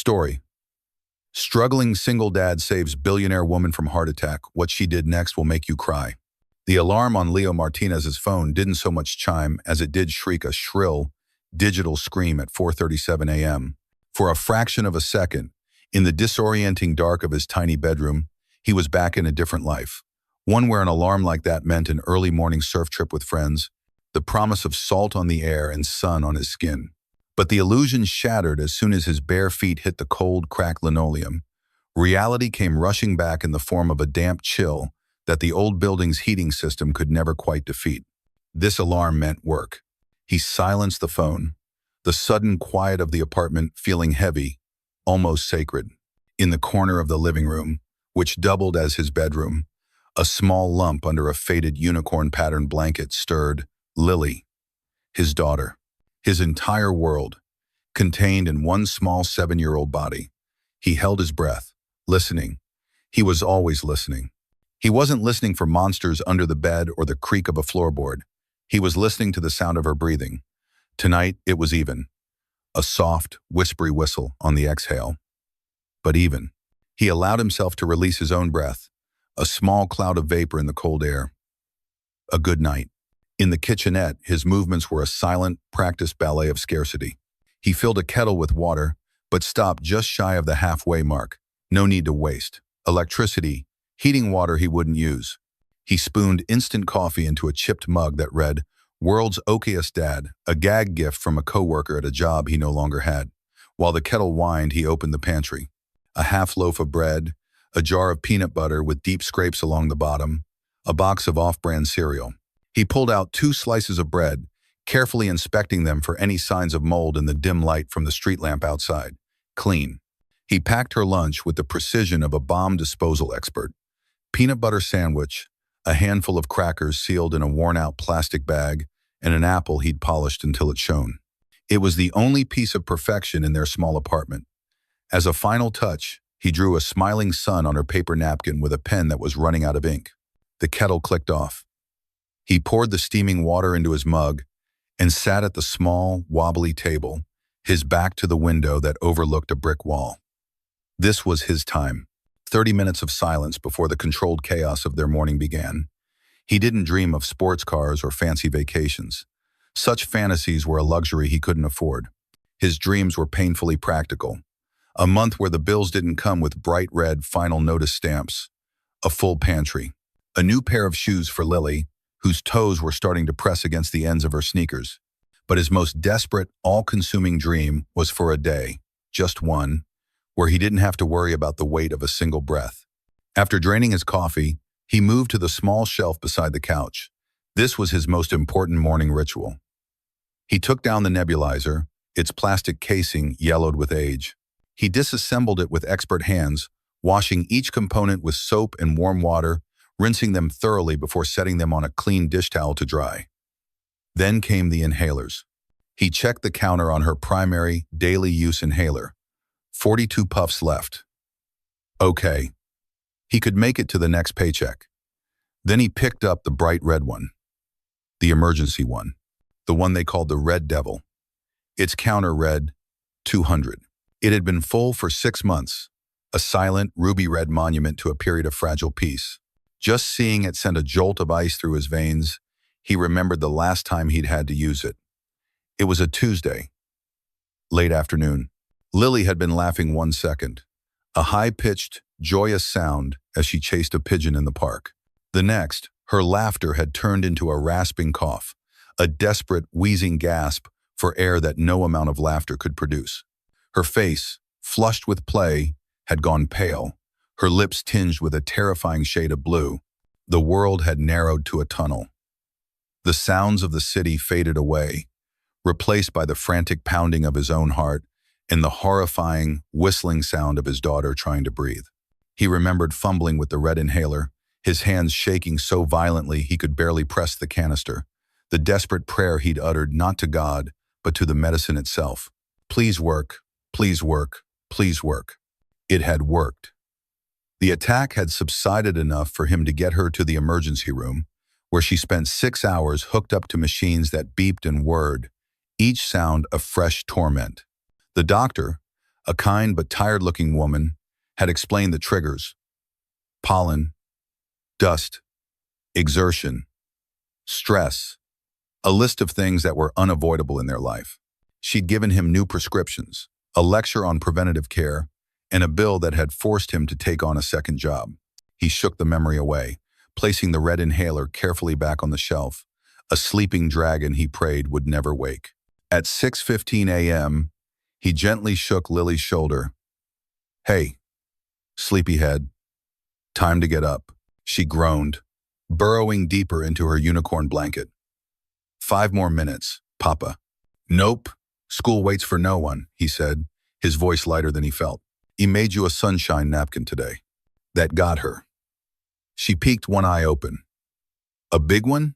Story. Struggling single dad saves billionaire woman from heart attack. What she did next will make you cry. The alarm on Leo Martinez's phone didn't so much chime as it did shriek a shrill, digital scream at 4:37 a.m. For a fraction of a second, in the disorienting dark of his tiny bedroom, he was back in a different life. One where an alarm like that meant an early morning surf trip with friends, the promise of salt on the air and sun on his skin. But the illusion shattered as soon as his bare feet hit the cold, cracked linoleum. Reality came rushing back in the form of a damp chill that the old building's heating system could never quite defeat. This alarm meant work. He silenced the phone, the sudden quiet of the apartment feeling heavy, almost sacred. In the corner of the living room, which doubled as his bedroom, a small lump under a faded unicorn-patterned blanket stirred. Lily, his daughter, his entire world, contained in one small 7-year-old body. He held his breath, listening. He was always listening. He wasn't listening for monsters under the bed or the creak of a floorboard. He was listening to the sound of her breathing. Tonight, it was even. A soft, whispery whistle on the exhale. But even. He allowed himself to release his own breath, a small cloud of vapor in the cold air. A good night. In the kitchenette, his movements were a silent, practiced ballet of scarcity. He filled a kettle with water, but stopped just shy of the halfway mark. No need to waste. Electricity, heating water he wouldn't use. He spooned instant coffee into a chipped mug that read, "World's Okayest Dad," a gag gift from a coworker at a job he no longer had. While the kettle whined, he opened the pantry. A half loaf of bread, a jar of peanut butter with deep scrapes along the bottom, a box of off-brand cereal. He pulled out 2 slices of bread, carefully inspecting them for any signs of mold in the dim light from the street lamp outside. Clean. He packed her lunch with the precision of a bomb disposal expert. Peanut butter sandwich, a handful of crackers sealed in a worn-out plastic bag, and an apple he'd polished until it shone. It was the only piece of perfection in their small apartment. As a final touch, he drew a smiling sun on her paper napkin with a pen that was running out of ink. The kettle clicked off. He poured the steaming water into his mug and sat at the small, wobbly table, his back to the window that overlooked a brick wall. This was his time. 30 minutes of silence before the controlled chaos of their morning began. He didn't dream of sports cars or fancy vacations. Such fantasies were a luxury he couldn't afford. His dreams were painfully practical. A month where the bills didn't come with bright red final notice stamps. A full pantry. A new pair of shoes for Lily, whose toes were starting to press against the ends of her sneakers. But his most desperate, all-consuming dream was for a day, just one, where he didn't have to worry about the weight of a single breath. After draining his coffee, he moved to the small shelf beside the couch. This was his most important morning ritual. He took down the nebulizer, its plastic casing yellowed with age. He disassembled it with expert hands, washing each component with soap and warm water, rinsing them thoroughly before setting them on a clean dish towel to dry. Then came the inhalers. He checked the counter on her primary, daily use inhaler. 42 puffs left. Okay. He could make it to the next paycheck. Then he picked up the bright red one. The emergency one. The one they called the Red Devil. Its counter read 200. It had been full for 6 months, a silent, ruby-red monument to a period of fragile peace. Just seeing it sent a jolt of ice through his veins. He remembered the last time he'd had to use it. It was a Tuesday. Late afternoon. Lily had been laughing 1 second. A high-pitched, joyous sound as she chased a pigeon in the park. The next, her laughter had turned into a rasping cough, a desperate, wheezing gasp for air that no amount of laughter could produce. Her face, flushed with play, had gone pale, her lips tinged with a terrifying shade of blue. The world had narrowed to a tunnel. The sounds of the city faded away, replaced by the frantic pounding of his own heart and the horrifying, whistling sound of his daughter trying to breathe. He remembered fumbling with the red inhaler, his hands shaking so violently he could barely press the canister, the desperate prayer he'd uttered not to God, but to the medicine itself. Please work, please work, please work. It had worked. The attack had subsided enough for him to get her to the emergency room, where she spent 6 hours hooked up to machines that beeped and whirred, each sound a fresh torment. The doctor, A kind but tired-looking woman had explained the triggers: pollen, dust, exertion, stress, a list of things that were unavoidable in their life. She'd given him new prescriptions, a lecture on preventative care, and a bill that had forced him to take on a second job. He shook the memory away, placing the red inhaler carefully back on the shelf, a sleeping dragon he prayed would never wake. At 6:15 a.m., he gently shook Lily's shoulder. "Hey, sleepyhead, time to get up," she groaned, burrowing deeper into her unicorn blanket. "5 more minutes, Papa." "Nope, school waits for no one," he said, his voice lighter than he felt. "He made you a sunshine napkin today." That got her. She peeked, one eye open. "A big one?"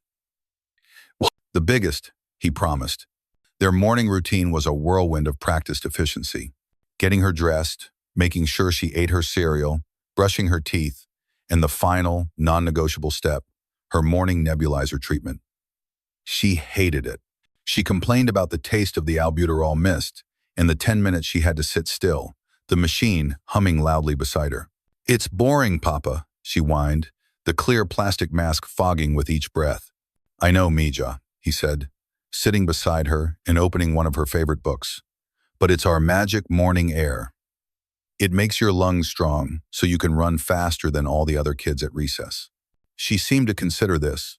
"The biggest," he promised. Their morning routine was a whirlwind of practiced efficiency. Getting her dressed, making sure she ate her cereal, brushing her teeth, and the final, non-negotiable step, her morning nebulizer treatment. She hated it. She complained about the taste of the albuterol mist and the 10 minutes she had to sit still, the machine humming loudly beside her. "It's boring, Papa," she whined, the clear plastic mask fogging with each breath. "I know, Mija," he said, sitting beside her and opening one of her favorite books. "But it's our magic morning air. It makes your lungs strong so you can run faster than all the other kids at recess." She seemed to consider this,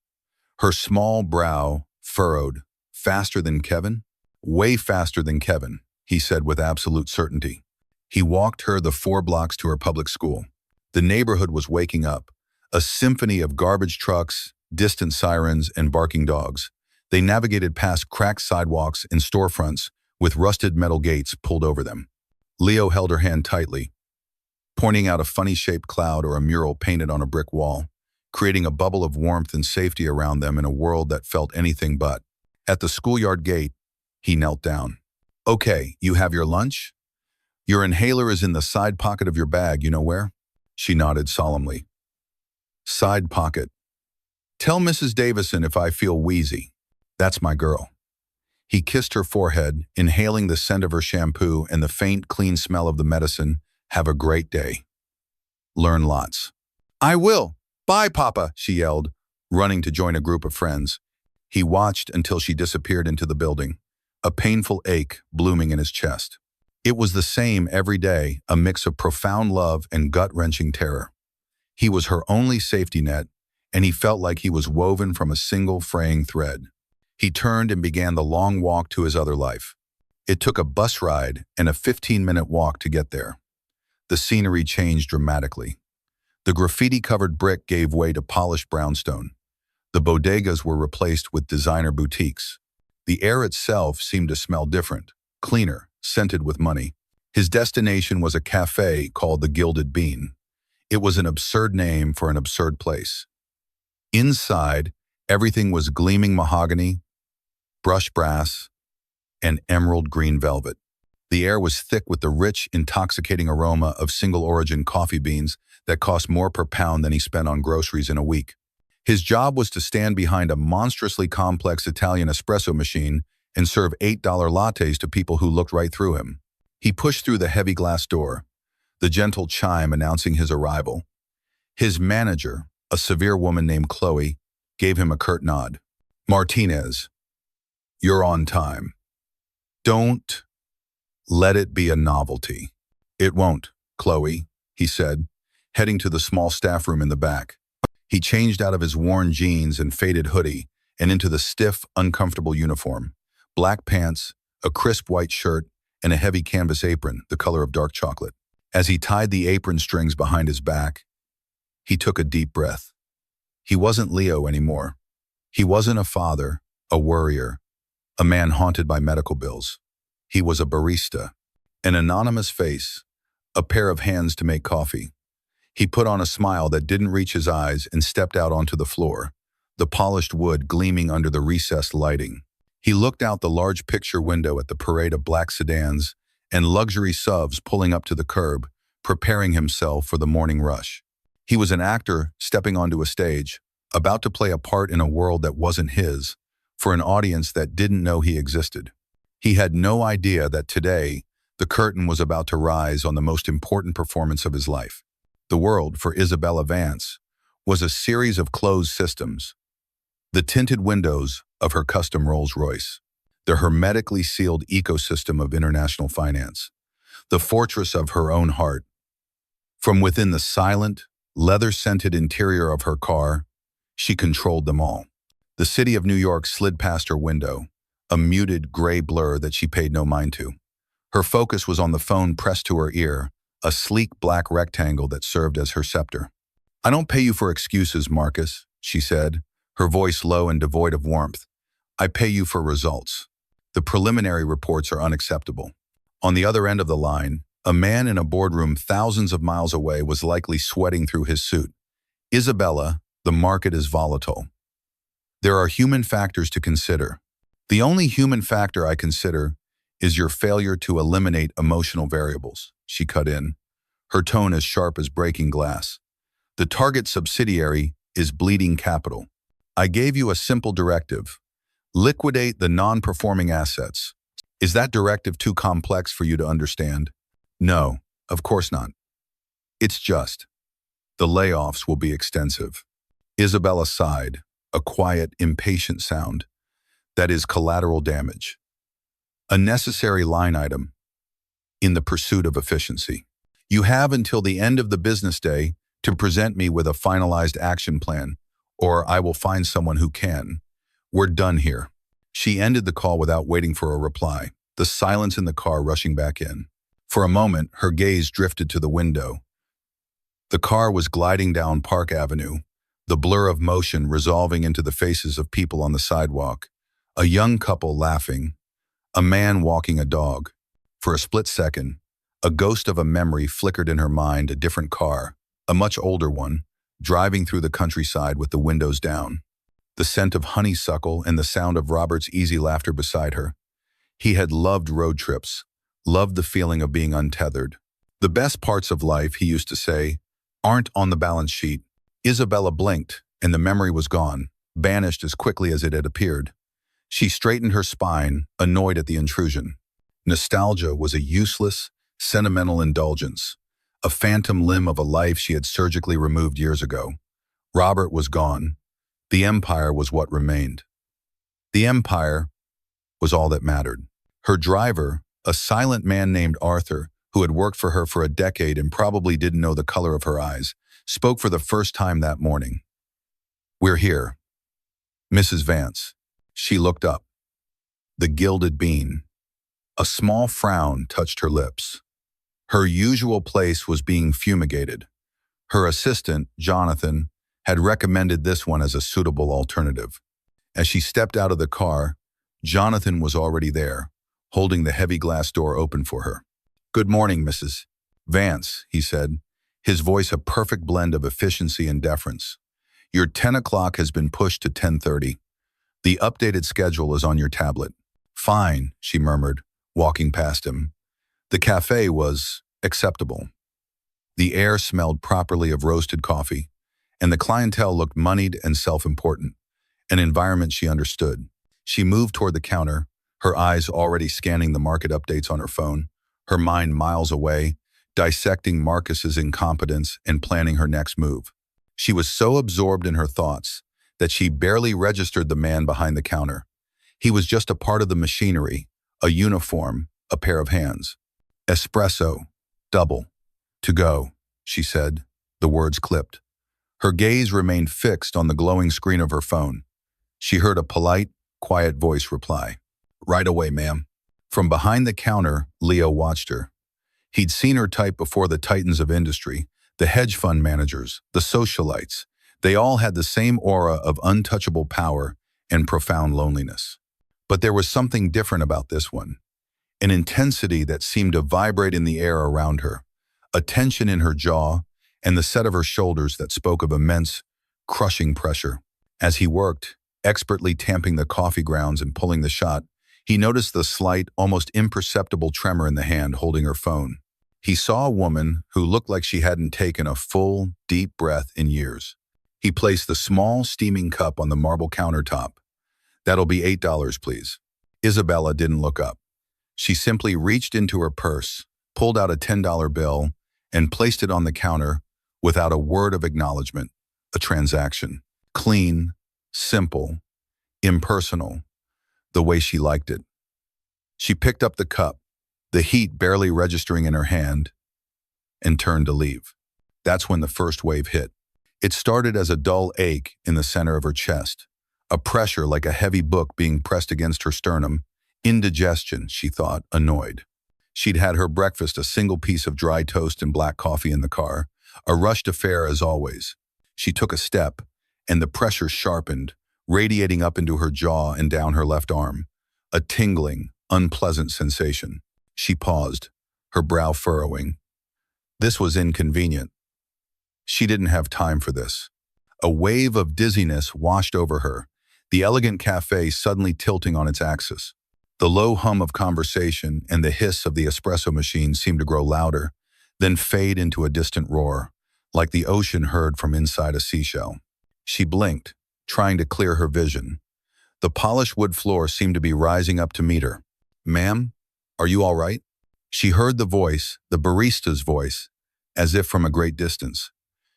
her small brow furrowed. "Faster than Kevin?" "Way faster than Kevin," he said with absolute certainty. He walked her the 4 blocks to her public school. The neighborhood was waking up, a symphony of garbage trucks, distant sirens, and barking dogs. They navigated past cracked sidewalks and storefronts with rusted metal gates pulled over them. Leo held her hand tightly, pointing out a funny-shaped cloud or a mural painted on a brick wall, creating a bubble of warmth and safety around them in a world that felt anything but. At the schoolyard gate, he knelt down. "Okay, you have your lunch? Your inhaler is in the side pocket of your bag, you know where?" She nodded solemnly. "Side pocket. Tell Mrs. Davison if I feel wheezy. That's my girl." He kissed her forehead, inhaling the scent of her shampoo and the faint, clean smell of the medicine. "Have a great day. Learn lots." "I will. Bye, Papa," she yelled, running to join a group of friends. He watched until she disappeared into the building, a painful ache blooming in his chest. It was the same every day, a mix of profound love and gut-wrenching terror. He was her only safety net, and he felt like he was woven from a single fraying thread. He turned and began the long walk to his other life. It took a bus ride and a 15-minute walk to get there. The scenery changed dramatically. The graffiti-covered brick gave way to polished brownstone. The bodegas were replaced with designer boutiques. The air itself seemed to smell different, cleaner, scented with money. His destination was a cafe called the Gilded Bean. It was an absurd name for an absurd place. Inside, everything was gleaming mahogany, brushed brass, and emerald green velvet. The air was thick with the rich, intoxicating aroma of single-origin coffee beans that cost more per pound than he spent on groceries in a week. His job was to stand behind a monstrously complex Italian espresso machine and serve $8 lattes to people who looked right through him. He pushed through the heavy glass door, the gentle chime announcing his arrival. His manager, a severe woman named Chloe, gave him a curt nod. "Martinez, you're on time. Don't let it be a novelty." "It won't, Chloe," he said, heading to the small staff room in the back. He changed out of his worn jeans and faded hoodie and into the stiff, uncomfortable uniform. Black pants, a crisp white shirt, and a heavy canvas apron, the color of dark chocolate. As he tied the apron strings behind his back, he took a deep breath. He wasn't Leo anymore. He wasn't a father, a worrier, a man haunted by medical bills. He was a barista, an anonymous face, a pair of hands to make coffee. He put on a smile that didn't reach his eyes and stepped out onto the floor, the polished wood gleaming under the recessed lighting. He looked out the large picture window at the parade of black sedans and luxury SUVs pulling up to the curb, preparing himself for the morning rush. He was an actor stepping onto a stage, about to play a part in a world that wasn't his, for an audience that didn't know he existed. He had no idea that today, The curtain was about to rise on the most important performance of his life. The world, for Isabella Vance, was a series of closed systems. The tinted windows of her custom Rolls-Royce, the hermetically sealed ecosystem of international finance, the fortress of her own heart. From within the silent, leather-scented interior of her car, she controlled them all. The city of New York slid past her window, a muted gray blur that she paid no mind to. Her focus was on the phone pressed to her ear, a sleek black rectangle that served as her scepter. "I don't pay you for excuses, Marcus," she said, her voice low and devoid of warmth. "I pay you for results. The preliminary reports are unacceptable." On the other end of the line, a man in a boardroom thousands of miles away was likely sweating through his suit. "Isabella, the market is volatile. There are human factors to consider. The only human factor I consider is your failure to eliminate emotional variables," she cut in, her tone as sharp as breaking glass. "The target subsidiary is bleeding capital. I gave you a simple directive. Liquidate the non-performing assets. Is that directive too complex for you to understand?" "No, of course not. It's just, the layoffs will be extensive." Isabella sighed, a quiet, impatient sound. "That is collateral damage. A necessary line item in the pursuit of efficiency. You have until the end of the business day to present me with a finalized action plan, or I will find someone who can. We're done here." She ended the call without waiting for a reply, the silence in the car rushing back in. For a moment, her gaze drifted to the window. The car was gliding down Park Avenue, the blur of motion resolving into the faces of people on the sidewalk. A young couple laughing, a man walking a dog. For a split second, a ghost of a memory flickered in her mind, a different car, a much older one, driving through the countryside with the windows down. The scent of honeysuckle and the sound of Robert's easy laughter beside her. He had loved road trips, loved the feeling of being untethered. "The best parts of life," he used to say, "aren't on the balance sheet." Isabella blinked, and the memory was gone, banished as quickly as it had appeared. She straightened her spine, annoyed at the intrusion. Nostalgia was a useless, sentimental indulgence, a phantom limb of a life she had surgically removed years ago. Robert was gone. The empire was what remained. The empire was all that mattered. Her driver, a silent man named Arthur, who had worked for her for a decade and probably didn't know the color of her eyes, spoke for the first time that morning. "We're here. Mrs. Vance." She looked up. The gilded bean. A small frown touched her lips. Her usual place was being fumigated. Her assistant, Jonathan, had recommended this one as a suitable alternative. As she stepped out of the car, Jonathan was already there, holding the heavy glass door open for her. "Good morning, Mrs. Vance," he said, his voice a perfect blend of efficiency and deference. "Your 10 o'clock has been pushed to 10:30. The updated schedule is on your tablet." "Fine," she murmured, walking past him. The cafe was acceptable. The air smelled properly of roasted coffee, and the clientele looked moneyed and self-important, an environment she understood. She moved toward the counter, her eyes already scanning the market updates on her phone, her mind miles away, dissecting Marcus's incompetence and planning her next move. She was so absorbed in her thoughts that she barely registered the man behind the counter. He was just a part of the machinery, a uniform, a pair of hands. "Espresso, double, to go," she said, the words clipped. Her gaze remained fixed on the glowing screen of her phone. She heard a polite, quiet voice reply. "Right away, ma'am." From behind the counter, Leo watched her. He'd seen her type before the titans of industry, the hedge fund managers, the socialites. They all had the same aura of untouchable power and profound loneliness. But there was something different about this one, an intensity that seemed to vibrate in the air around her, a tension in her jaw, and the set of her shoulders that spoke of immense, crushing pressure. As he worked, expertly tamping the coffee grounds and pulling the shot, he noticed the slight, almost imperceptible tremor in the hand holding her phone. He saw a woman who looked like she hadn't taken a full, deep breath in years. He placed the small, steaming cup on the marble countertop. "That'll be $8, please." Isabella didn't look up. She simply reached into her purse, pulled out a $10 bill, and placed it on the counter without a word of acknowledgement. A transaction. Clean, simple, impersonal, the way she liked it. She picked up the cup, the heat barely registering in her hand, and turned to leave. That's when the first wave hit. It started as a dull ache in the center of her chest, a pressure like a heavy book being pressed against her sternum. Indigestion, she thought, annoyed. She'd had her breakfast, a single piece of dry toast and black coffee in the car, a rushed affair as always. She took a step, and the pressure sharpened, radiating up into her jaw and down her left arm, a tingling, unpleasant sensation. She paused, her brow furrowing. This was inconvenient. She didn't have time for this. A wave of dizziness washed over her, the elegant cafe suddenly tilting on its axis. The low hum of conversation and the hiss of the espresso machine seemed to grow louder, then fade into a distant roar, like the ocean heard from inside a seashell. She blinked, trying to clear her vision. The polished wood floor seemed to be rising up to meet her. "Ma'am, are you all right?" She heard the voice, the barista's voice, as if from a great distance.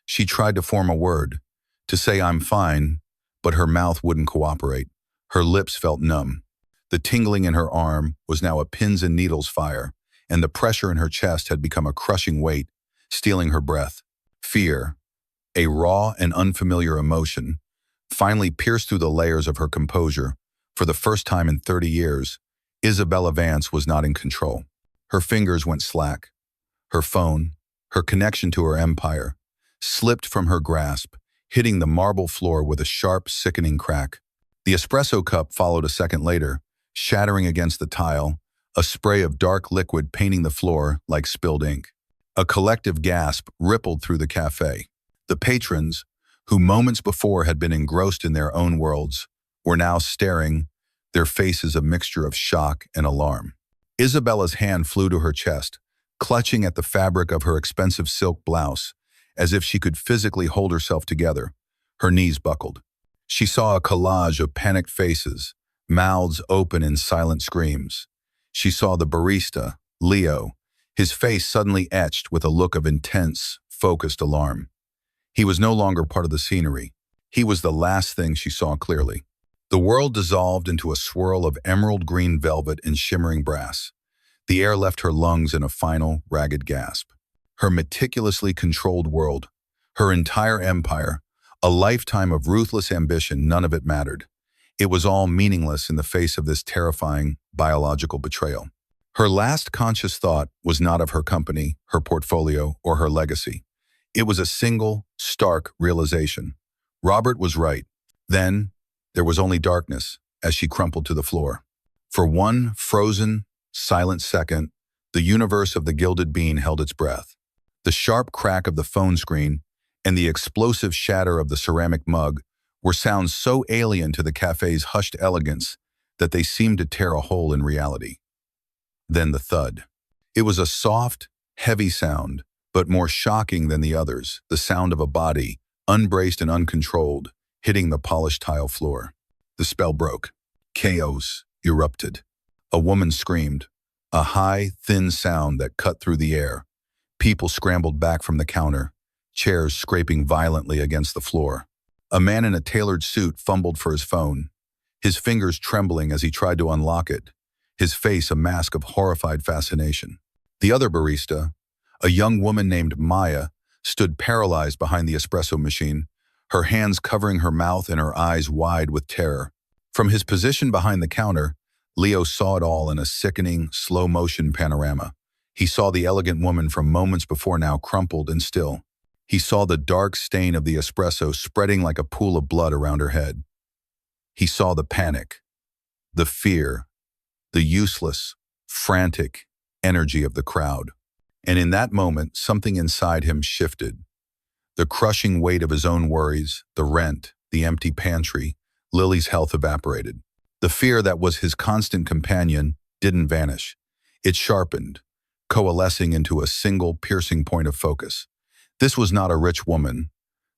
She tried to form a word, to say "I'm fine," but her mouth wouldn't cooperate. Her lips felt numb. The tingling in her arm was now a pins and needles fire, and the pressure in her chest had become a crushing weight, stealing her breath. Fear, a raw and unfamiliar emotion, finally pierced through the layers of her composure. For the first time in 30 years, Isabella Vance was not in control. Her fingers went slack. Her phone, her connection to her empire, slipped from her grasp, hitting the marble floor with a sharp, sickening crack. The espresso cup followed a second later, shattering against the tile, a spray of dark liquid painting the floor like spilled ink. A collective gasp rippled through the cafe. The patrons, who moments before had been engrossed in their own worlds, were now staring, their faces a mixture of shock and alarm. Isabella's hand flew to her chest, clutching at the fabric of her expensive silk blouse, as if she could physically hold herself together. Her knees buckled. She saw a collage of panicked faces, mouths open in silent screams. She saw the barista, Leo, his face suddenly etched with a look of intense, focused alarm. He was no longer part of the scenery. He was the last thing she saw clearly. The world dissolved into a swirl of emerald green velvet and shimmering brass. The air left her lungs in a final, ragged gasp. Her meticulously controlled world, her entire empire, a lifetime of ruthless ambition, none of it mattered. It was all meaningless in the face of this terrifying biological betrayal. Her last conscious thought was not of her company, her portfolio, or her legacy. It was a single, stark realization. Robert was right. Then, there was only darkness as she crumpled to the floor. For one frozen, silent second, the universe of the gilded bean held its breath. The sharp crack of the phone screen and the explosive shatter of the ceramic mug were sounds so alien to the cafe's hushed elegance that they seemed to tear a hole in reality. Then the thud. It was a soft, heavy sound, but more shocking than the others, the sound of a body, unbraced and uncontrolled, hitting the polished tile floor. The spell broke. Chaos erupted. A woman screamed, a high, thin sound that cut through the air. People scrambled back from the counter, chairs scraping violently against the floor. A man in a tailored suit fumbled for his phone, his fingers trembling as he tried to unlock it, his face a mask of horrified fascination. The other barista, a young woman named Maya, stood paralyzed behind the espresso machine, her hands covering her mouth and her eyes wide with terror. From his position behind the counter, Leo saw it all in a sickening, slow-motion panorama. He saw the elegant woman from moments before now crumpled and still. He saw the dark stain of the espresso spreading like a pool of blood around her head. He saw the panic, the fear, the useless, frantic energy of the crowd. And in that moment, something inside him shifted. The crushing weight of his own worries, the rent, the empty pantry, Lily's health evaporated. The fear that was his constant companion didn't vanish. It sharpened, coalescing into a single piercing point of focus. This was not a rich woman.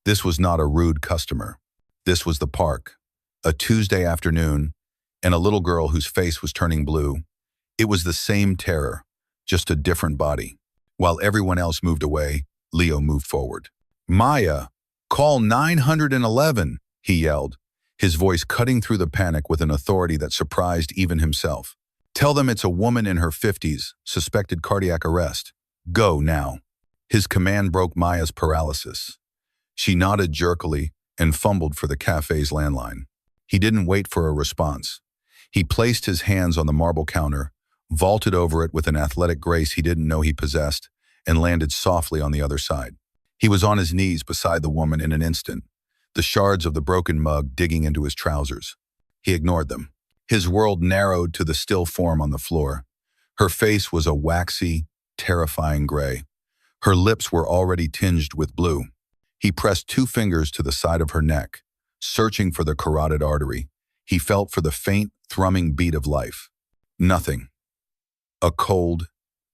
This was not a rude customer. This was the park, a Tuesday afternoon, and a little girl whose face was turning blue, It was the same terror, just a different body. While everyone else moved away, Leo moved forward. "Maya, call 911, he yelled, his voice cutting through the panic with an authority that surprised even himself. "Tell them it's a woman in her 50s, suspected cardiac arrest. Go now." His command broke Maya's paralysis. She nodded jerkily and fumbled for the cafe's landline. He didn't wait for a response. He placed his hands on the marble counter, vaulted over it with an athletic grace he didn't know he possessed, and landed softly on the other side. He was on his knees beside the woman in an instant, the shards of the broken mug digging into his trousers. He ignored them. His world narrowed to the still form on the floor. Her face was a waxy, terrifying gray. Her lips were already tinged with blue. He pressed 2 fingers to the side of her neck, searching for the carotid artery. He felt for the faint, thrumming beat of life. Nothing. A cold,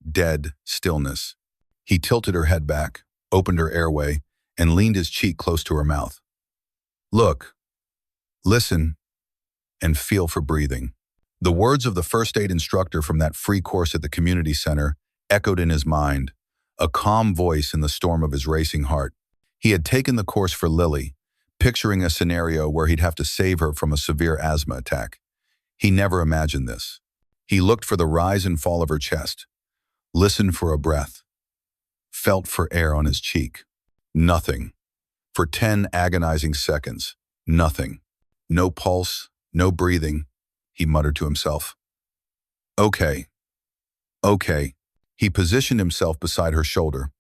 dead stillness. He tilted her head back, opened her airway, and leaned his cheek close to her mouth. "Look, listen, and feel for breathing." The words of the first aid instructor from that free course at the community center echoed in his mind, a calm voice in the storm of his racing heart. He had taken the course for Lily, picturing a scenario where he'd have to save her from a severe asthma attack. He never imagined this. He looked for the rise and fall of her chest, listened for a breath, felt for air on his cheek. Nothing. For 10 agonizing seconds, nothing. No pulse, no breathing, he muttered to himself. Okay. He positioned himself beside her shoulder,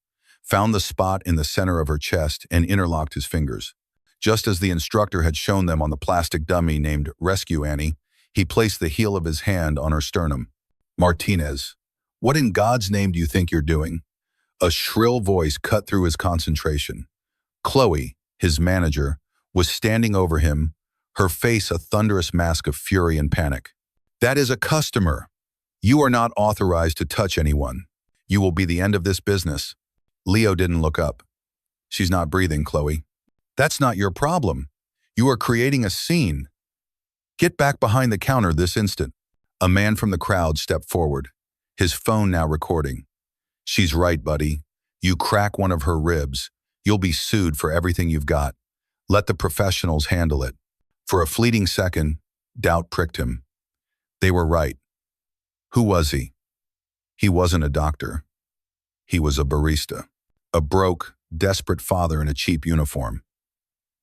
found the spot in the center of her chest, and interlocked his fingers. Just as the instructor had shown them on the plastic dummy named Rescue Annie, he placed the heel of his hand on her sternum. "Martinez, what in God's name do you think you're doing?" A shrill voice cut through his concentration. Chloe, his manager, was standing over him, her face a thunderous mask of fury and panic. "That is a customer. You are not authorized to touch anyone. You will be the end of this business." Leo didn't look up. "She's not breathing, Chloe." "That's not your problem. You are creating a scene. Get back behind the counter this instant." A man from the crowd stepped forward, his phone now recording. "She's right, buddy. You crack one of her ribs, you'll be sued for everything you've got. Let the professionals handle it." For a fleeting second, doubt pricked him. They were right. Who was he? He wasn't a doctor. He was a barista. A broke, desperate father in a cheap uniform.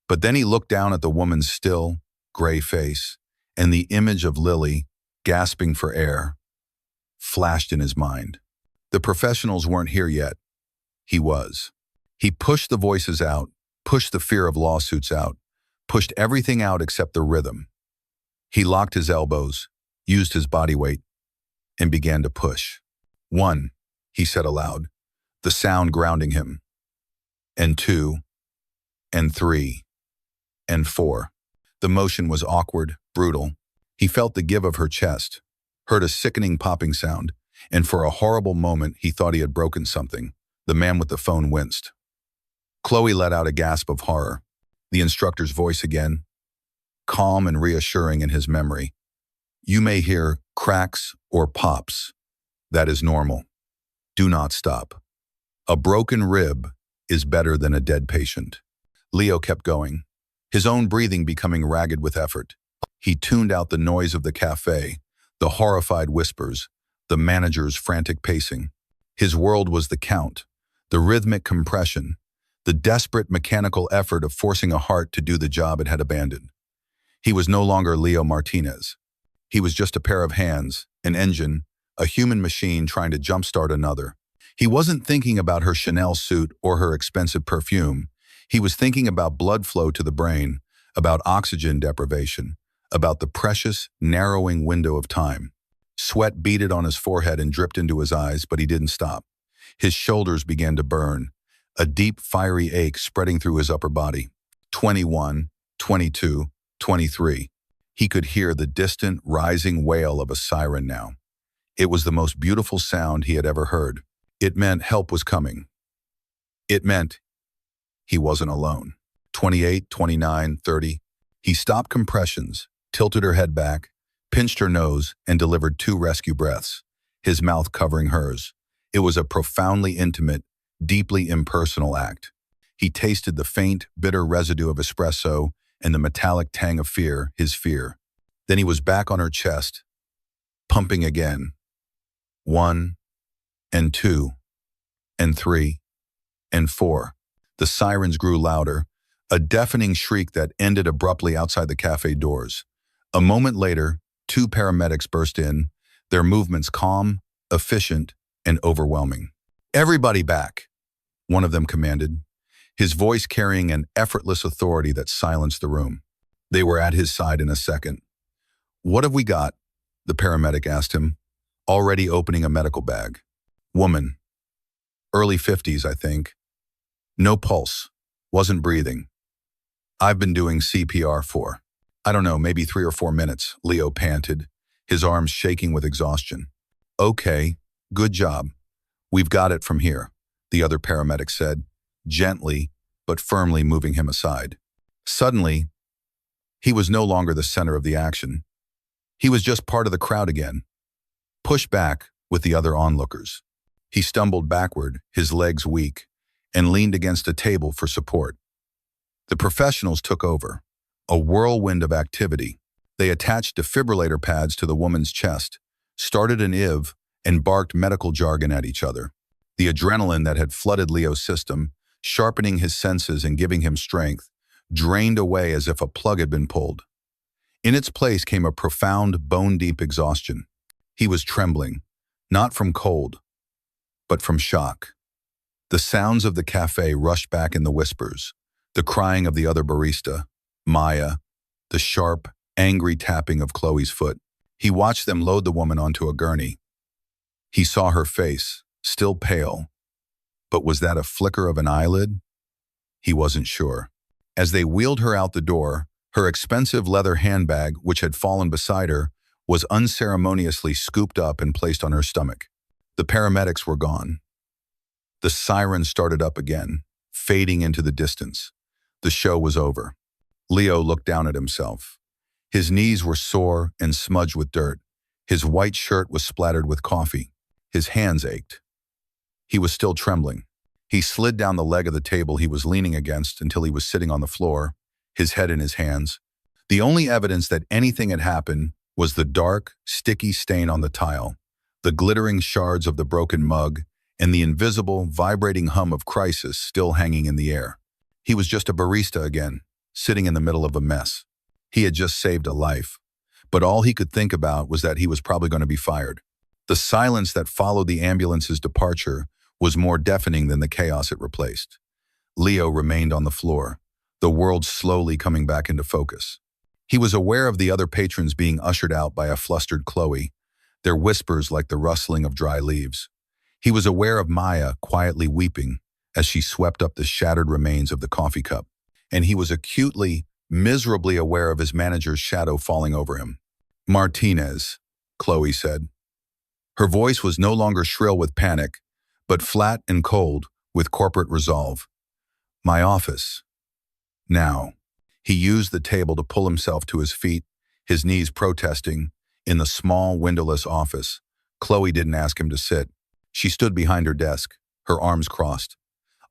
But then he looked down at the woman's still, gray face, and the image of Lily, gasping for air, flashed in his mind. The professionals weren't here yet. He was. He pushed the voices out, pushed the fear of lawsuits out, pushed everything out except the rhythm. He locked his elbows, used his body weight, and began to push. 1, he said aloud, the sound grounding him. And 2, and 3, and 4. The motion was awkward, brutal. He felt the give of her chest, heard a sickening popping sound, and for a horrible moment he thought he had broken something. The man with the phone winced. Chloe let out a gasp of horror. The instructor's voice again, calm and reassuring in his memory. "You may hear cracks or pops. That is normal. Do not stop. A broken rib is better than a dead patient." Leo kept going, his own breathing becoming ragged with effort. He tuned out the noise of the cafe, the horrified whispers, the manager's frantic pacing. His world was the count, the rhythmic compression, the desperate mechanical effort of forcing a heart to do the job it had abandoned. He was no longer Leo Martinez. He was just a pair of hands, an engine, a human machine trying to jumpstart another. He wasn't thinking about her Chanel suit or her expensive perfume. He was thinking about blood flow to the brain, about oxygen deprivation, about the precious, narrowing window of time. Sweat beaded on his forehead and dripped into his eyes, but he didn't stop. His shoulders began to burn, a deep, fiery ache spreading through his upper body. 21, 22, 23. He could hear the distant, rising wail of a siren now. It was the most beautiful sound he had ever heard. It meant help was coming. It meant he wasn't alone. 28, 29, 30. He stopped compressions, tilted her head back, pinched her nose, and delivered 2 rescue breaths. his mouth covering hers. It was a profoundly intimate, deeply impersonal act. He tasted the faint, bitter residue of espresso and the metallic tang of fear, his fear. Then he was back on her chest, pumping again. 1, and 2, and 3, and 4. The sirens grew louder, a deafening shriek that ended abruptly outside the cafe doors. A moment later, 2 paramedics burst in, their movements calm, efficient, and overwhelming. "Everybody back," one of them commanded, his voice carrying an effortless authority that silenced the room. They were at his side in a second. "What have we got?" the paramedic asked him, already opening a medical bag. "Woman. Early 50s, I think. No pulse. Wasn't breathing. I've been doing CPR for, I don't know, maybe 3 or 4 minutes," Leo panted, his arms shaking with exhaustion. "Okay, good job. We've got it from here," the other paramedic said, gently but firmly moving him aside. Suddenly, he was no longer the center of the action. He was just part of the crowd again, pushed back with the other onlookers. He stumbled backward, his legs weak, and leaned against a table for support. The professionals took over, a whirlwind of activity. They attached defibrillator pads to the woman's chest, started an IV, and barked medical jargon at each other. The adrenaline that had flooded Leo's system, sharpening his senses and giving him strength, drained away as if a plug had been pulled. In its place came a profound, bone-deep exhaustion. He was trembling, not from cold, but from shock. The sounds of the cafe rushed back in the whispers, the crying of the other barista, Maya, the sharp, angry tapping of Chloe's foot. He watched them load the woman onto a gurney. He saw her face, still pale, but was that a flicker of an eyelid? He wasn't sure. As they wheeled her out the door, her expensive leather handbag, which had fallen beside her, was unceremoniously scooped up and placed on her stomach. The paramedics were gone. The siren started up again, fading into the distance. The show was over. Leo looked down at himself. His knees were sore and smudged with dirt. His white shirt was splattered with coffee. His hands ached. He was still trembling. He slid down the leg of the table he was leaning against until he was sitting on the floor, his head in his hands. The only evidence that anything had happened was the dark, sticky stain on the tile, the glittering shards of the broken mug, and the invisible, vibrating hum of crisis still hanging in the air. He was just a barista again, sitting in the middle of a mess. He had just saved a life, but all he could think about was that he was probably going to be fired. The silence that followed the ambulance's departure was more deafening than the chaos it replaced. Leo remained on the floor, the world slowly coming back into focus. He was aware of the other patrons being ushered out by a flustered Chloe, their whispers like the rustling of dry leaves. He was aware of Maya quietly weeping as she swept up the shattered remains of the coffee cup, and he was acutely, miserably aware of his manager's shadow falling over him. "Martinez," Chloe said. Her voice was no longer shrill with panic, but flat and cold with corporate resolve. "My office. Now." He used the table to pull himself to his feet, his knees protesting. In the small, windowless office, Chloe didn't ask him to sit. She stood behind her desk, her arms crossed.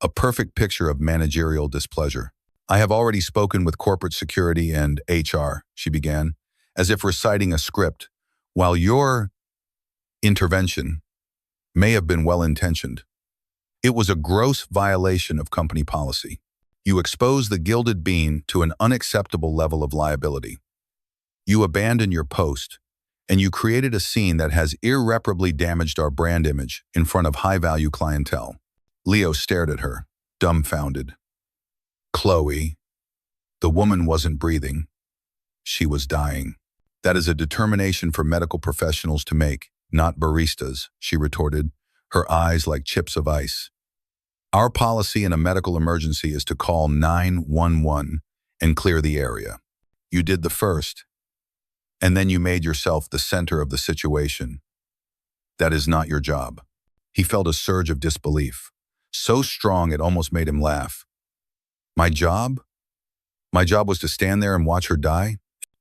A perfect picture of managerial displeasure. "I have already spoken with corporate security and HR," she began, as if reciting a script, "while your intervention may have been well-intentioned. It was a gross violation of company policy. You exposed the gilded bean to an unacceptable level of liability. You abandoned your post, and you created a scene that has irreparably damaged our brand image in front of high-value clientele." Leo stared at her, dumbfounded. "Chloe." The woman wasn't breathing. She was dying. "That is a determination for medical professionals to make, not baristas," she retorted, her eyes like chips of ice. "Our policy in a medical emergency is to call 911 and clear the area. You did the first, and then you made yourself the center of the situation. That is not your job." He felt a surge of disbelief, so strong it almost made him laugh. "My job? My job was to stand there and watch her die?"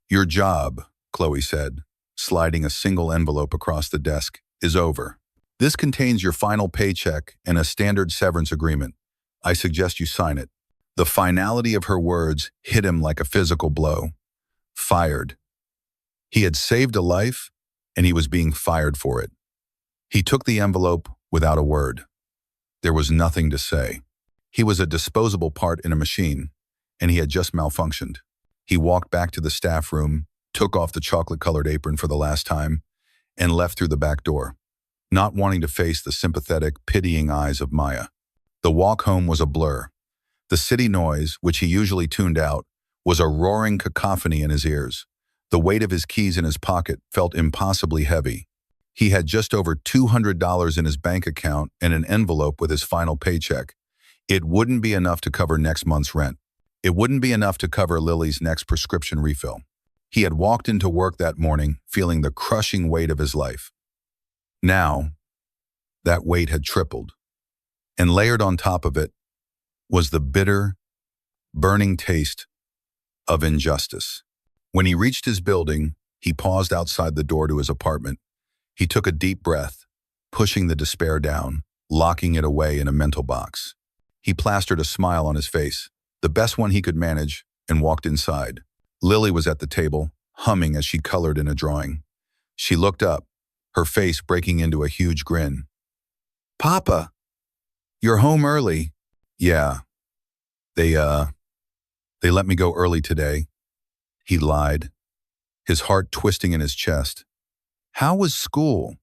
"Your job," Chloe said, sliding a single envelope across the desk, is over. This contains your final paycheck and a standard severance agreement. I suggest you sign it." The finality of her words hit him like a physical blow. Fired. He had saved a life, and he was being fired for it. He took the envelope without a word. There was nothing to say. He was a disposable part in a machine, and he had just malfunctioned. He walked back to the staff room, took off the chocolate-colored apron for the last time, and left through the back door, not wanting to face the sympathetic, pitying eyes of Maya. The walk home was a blur. The city noise, which he usually tuned out, was a roaring cacophony in his ears. The weight of his keys in his pocket felt impossibly heavy. He had just over $200 in his bank account and an envelope with his final paycheck. It wouldn't be enough to cover next month's rent. It wouldn't be enough to cover Lily's next prescription refill. He had walked into work that morning feeling the crushing weight of his life. Now, that weight had tripled, and layered on top of it was the bitter, burning taste of injustice. When he reached his building, he paused outside the door to his apartment. He took a deep breath, pushing the despair down, locking it away in a mental box. He plastered a smile on his face, the best one he could manage, and walked inside. Lily was at the table, humming as she colored in a drawing. She looked up, her face breaking into a huge grin. "Papa, you're home early." "Yeah, they let me go early today," he lied, his heart twisting in his chest. "How was school?"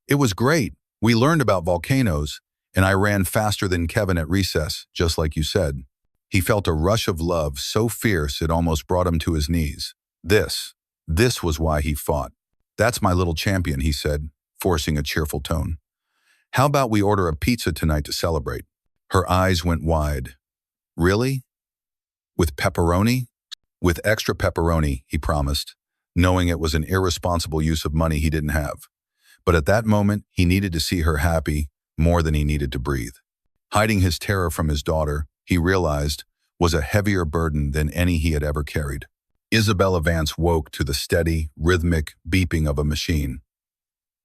"It was great. We learned about volcanoes, and I ran faster than Kevin at recess, just like you said." He felt a rush of love so fierce it almost brought him to his knees. This was why he fought. "That's my little champion," he said, forcing a cheerful tone. "How about we order a pizza tonight to celebrate?" Her eyes went wide. "Really? With pepperoni?" "With extra pepperoni," he promised, knowing it was an irresponsible use of money he didn't have. But at that moment, he needed to see her happy more than he needed to breathe. Hiding his terror from his daughter, he realized, was a heavier burden than any he had ever carried. Isabella Vance woke to the steady, rhythmic beeping of a machine.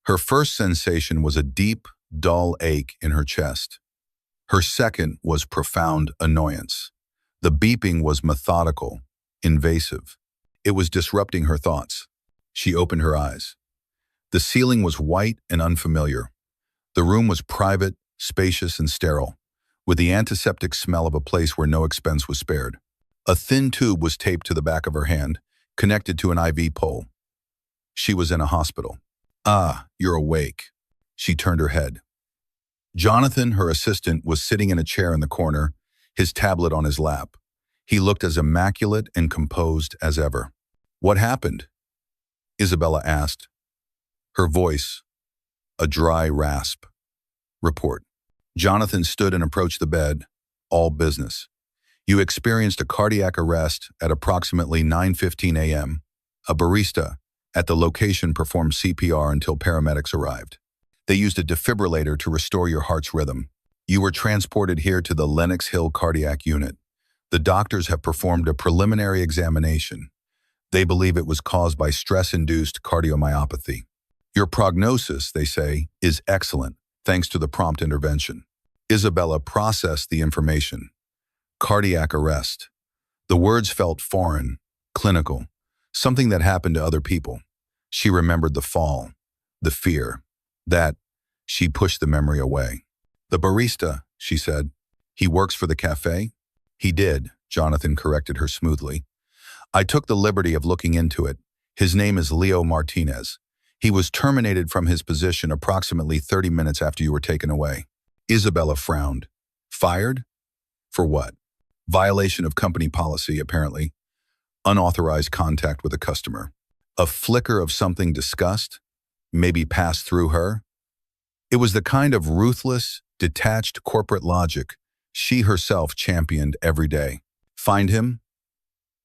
Her first sensation was a deep, dull ache in her chest. Her second was profound annoyance. The beeping was methodical, invasive. It was disrupting her thoughts. She opened her eyes. The ceiling was white and unfamiliar. The room was private, spacious, and sterile, with the antiseptic smell of a place where no expense was spared. A thin tube was taped to the back of her hand, connected to an IV pole. She was in a hospital. "Ah, you're awake." She turned her head. Jonathan, her assistant, was sitting in a chair in the corner, his tablet on his lap. He looked as immaculate and composed as ever. "What happened?" Isabella asked, her voice a dry rasp. "Report." Jonathan stood and approached the bed, all business. "You experienced a cardiac arrest at approximately 9:15 a.m. A barista at the location performed CPR until paramedics arrived. They used a defibrillator to restore your heart's rhythm. You were transported here to the Lenox Hill Cardiac Unit. The doctors have performed a preliminary examination. They believe it was caused by stress-induced cardiomyopathy. Your prognosis, they say, is excellent, thanks to the prompt intervention." Isabella processed the information. Cardiac arrest. The words felt foreign, clinical, something that happened to other people. She remembered the fall, the fear. She pushed the memory away. "The barista," she said. "He works for the cafe?" "He did," Jonathan corrected her smoothly. "I took the liberty of looking into it. His name is Leo Martinez. He was terminated from his position approximately 30 minutes after you were taken away." Isabella frowned. "Fired? For what?" "Violation of company policy, apparently. Unauthorized contact with a customer." A flicker of something discussed, maybe passed through her. It was the kind of ruthless, detached corporate logic she herself championed every day. "Find him,"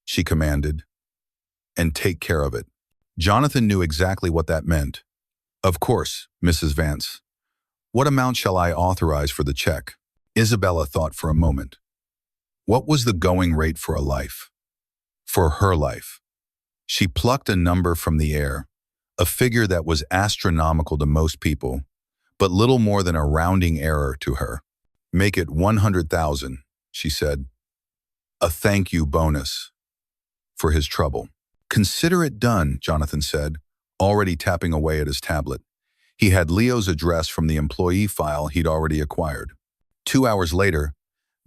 she commanded, "and take care of it." Jonathan knew exactly what that meant. "Of course, Mrs. Vance. What amount shall I authorize for the check?" Isabella thought for a moment. What was the going rate for a life? For her life. She plucked a number from the air, a figure that was astronomical to most people, but little more than a rounding error to her. Make it 100,000, she said. A thank you bonus for his trouble. Consider it done, Jonathan said, already tapping away at his tablet. He had Leo's address from the employee file he'd already acquired. 2 hours later,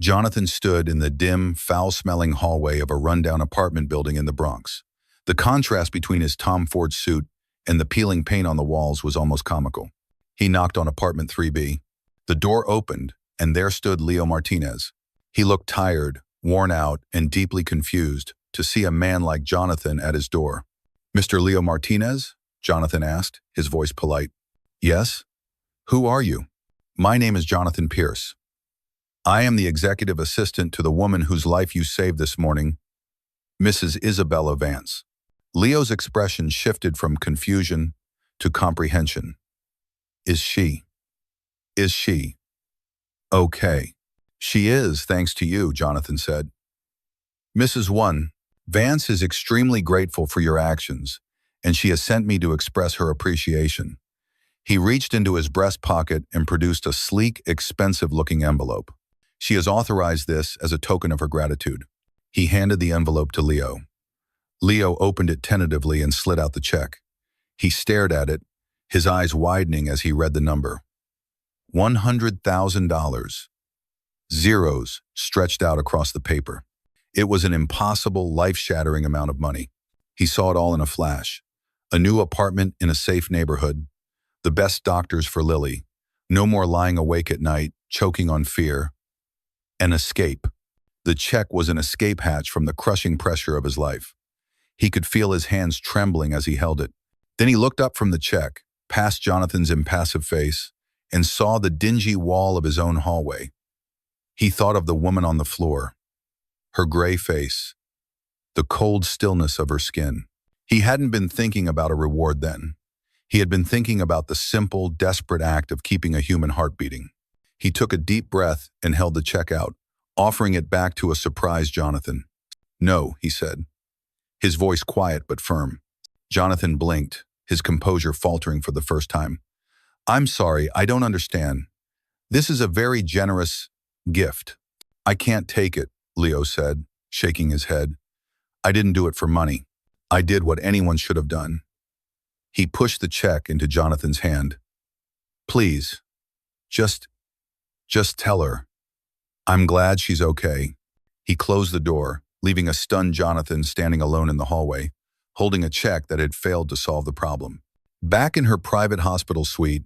Jonathan stood in the dim, foul-smelling hallway of a rundown apartment building in the Bronx. The contrast between his Tom Ford suit and the peeling paint on the walls was almost comical. He knocked on apartment 3B. The door opened, and there stood Leo Martinez. He looked tired, worn out, and deeply confused to see a man like Jonathan at his door. "Mr. Leo Martinez?" Jonathan asked, his voice polite. "Yes? Who are you?" "My name is Jonathan Pierce. I am the executive assistant to the woman whose life you saved this morning, Mrs. Isabella Vance." Leo's expression shifted from confusion to comprehension. Is she? Okay. She is, thanks to you, Jonathan said. "Mrs. 1, Vance is extremely grateful for your actions, and she has sent me to express her appreciation." He reached into his breast pocket and produced a sleek, expensive-looking envelope. "She has authorized this as a token of her gratitude." He handed the envelope to Leo. Leo opened it tentatively and slid out the check. He stared at it, his eyes widening as he read the number. $100,000. Zeros stretched out across the paper. It was an impossible, life-shattering amount of money. He saw it all in a flash. A new apartment in a safe neighborhood. The best doctors for Lily. No more lying awake at night, choking on fear. An escape. The check was an escape hatch from the crushing pressure of his life. He could feel his hands trembling as he held it. Then he looked up from the check, past Jonathan's impassive face, and saw the dingy wall of his own hallway. He thought of the woman on the floor, her gray face, the cold stillness of her skin. He hadn't been thinking about a reward then. He had been thinking about the simple, desperate act of keeping a human heart beating. He took a deep breath and held the check out, offering it back to a surprised Jonathan. "No," he said, his voice quiet but firm. Jonathan blinked, his composure faltering for the first time. "I'm sorry, I don't understand. This is a very generous gift." "I can't take it," Leo said, shaking his head. "I didn't do it for money. I did what anyone should have done." He pushed the check into Jonathan's hand. "Please, just tell her. I'm glad she's okay." He closed the door, leaving a stunned Jonathan standing alone in the hallway, holding a check that had failed to solve the problem. Back in her private hospital suite,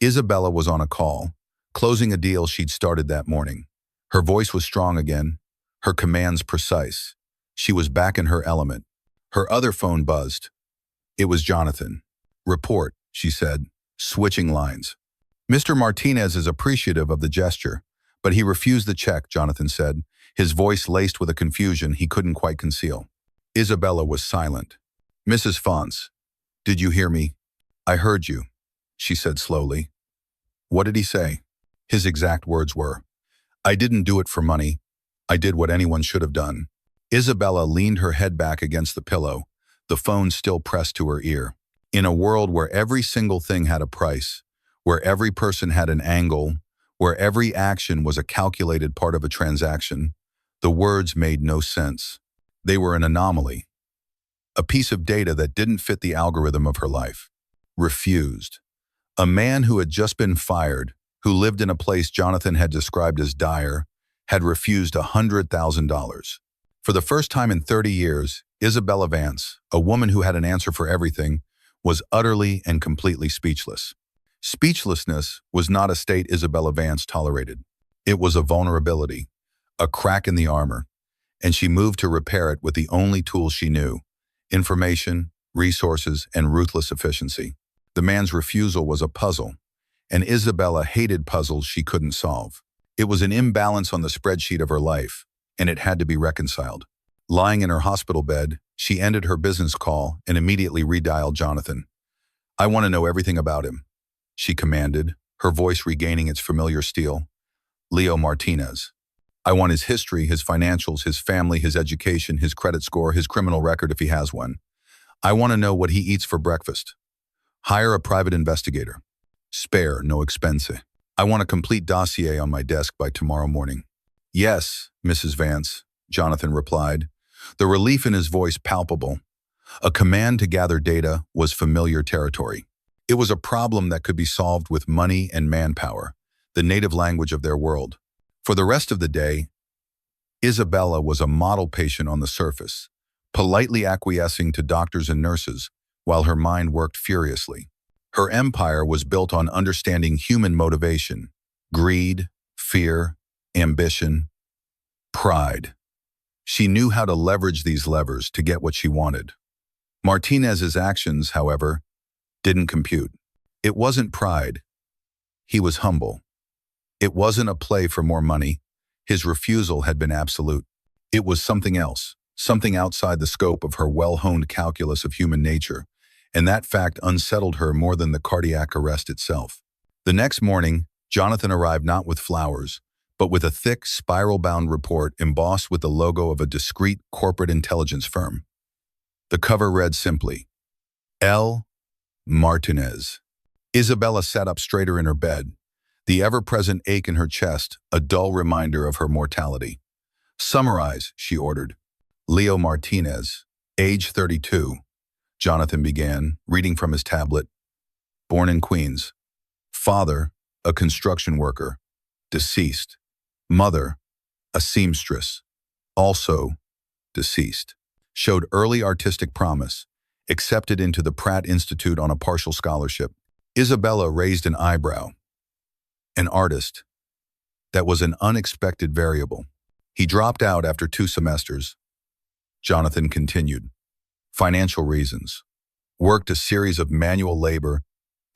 Isabella was on a call, closing a deal she'd started that morning. Her voice was strong again, her commands precise. She was back in her element. Her other phone buzzed. It was Jonathan. "Report," she said, switching lines. "Mr. Martinez is appreciative of the gesture, but he refused the check," Jonathan said, his voice laced with a confusion he couldn't quite conceal. Isabella was silent. "Mrs. Fonce, did you hear me?" "I heard you," she said slowly. "What did he say?" His exact words were, "I didn't do it for money. I did what anyone should have done." Isabella leaned her head back against the pillow, the phone still pressed to her ear. In a world where every single thing had a price, where every person had an angle, where every action was a calculated part of a transaction, the words made no sense. They were an anomaly, a piece of data that didn't fit the algorithm of her life. Refused. A man who had just been fired, who lived in a place Jonathan had described as dire, had refused $100,000. For the first time in 30 years, Isabella Vance, a woman who had an answer for everything, was utterly and completely speechless. Speechlessness was not a state Isabella Vance tolerated. It was a vulnerability, a crack in the armor, and she moved to repair it with the only tools she knew: information, resources, and ruthless efficiency. The man's refusal was a puzzle, and Isabella hated puzzles she couldn't solve. It was an imbalance on the spreadsheet of her life, and it had to be reconciled. Lying in her hospital bed, she ended her business call and immediately redialed Jonathan. "I want to know everything about him," she commanded, her voice regaining its familiar steel. "Leo Martinez. I want his history, his financials, his family, his education, his credit score, his criminal record if he has one. I want to know what he eats for breakfast. Hire a private investigator. Spare, no expense. I want a complete dossier on my desk by tomorrow morning. Yes, Mrs. Vance, Jonathan replied, the relief in his voice palpable. A command to gather data was familiar territory. It was a problem that could be solved with money and manpower, the native language of their world. For the rest of the day, Isabella was a model patient on the surface, politely acquiescing to doctors and nurses, while her mind worked furiously. Her empire was built on understanding human motivation, greed, fear, ambition, pride. She knew how to leverage these levers to get what she wanted. Martinez's actions, however, didn't compute. It wasn't pride. He was humble. It wasn't a play for more money. His refusal had been absolute. It was something else, something outside the scope of her well-honed calculus of human nature, and that fact unsettled her more than the cardiac arrest itself. The next morning, Jonathan arrived not with flowers, but with a thick, spiral-bound report embossed with the logo of a discreet corporate intelligence firm. The cover read simply, L. Martinez. Isabella sat up straighter in her bed, the ever-present ache in her chest, a dull reminder of her mortality. Summarize, she ordered. Leo Martinez, age 32. Jonathan began, reading from his tablet. Born in Queens. Father, a construction worker. Deceased. Mother, a seamstress. Also deceased. Showed early artistic promise. Accepted into the Pratt Institute on a partial scholarship. Isabella raised an eyebrow. An artist. That was an unexpected variable. He dropped out after 2 semesters. Jonathan continued. Financial reasons. Worked a series of manual labor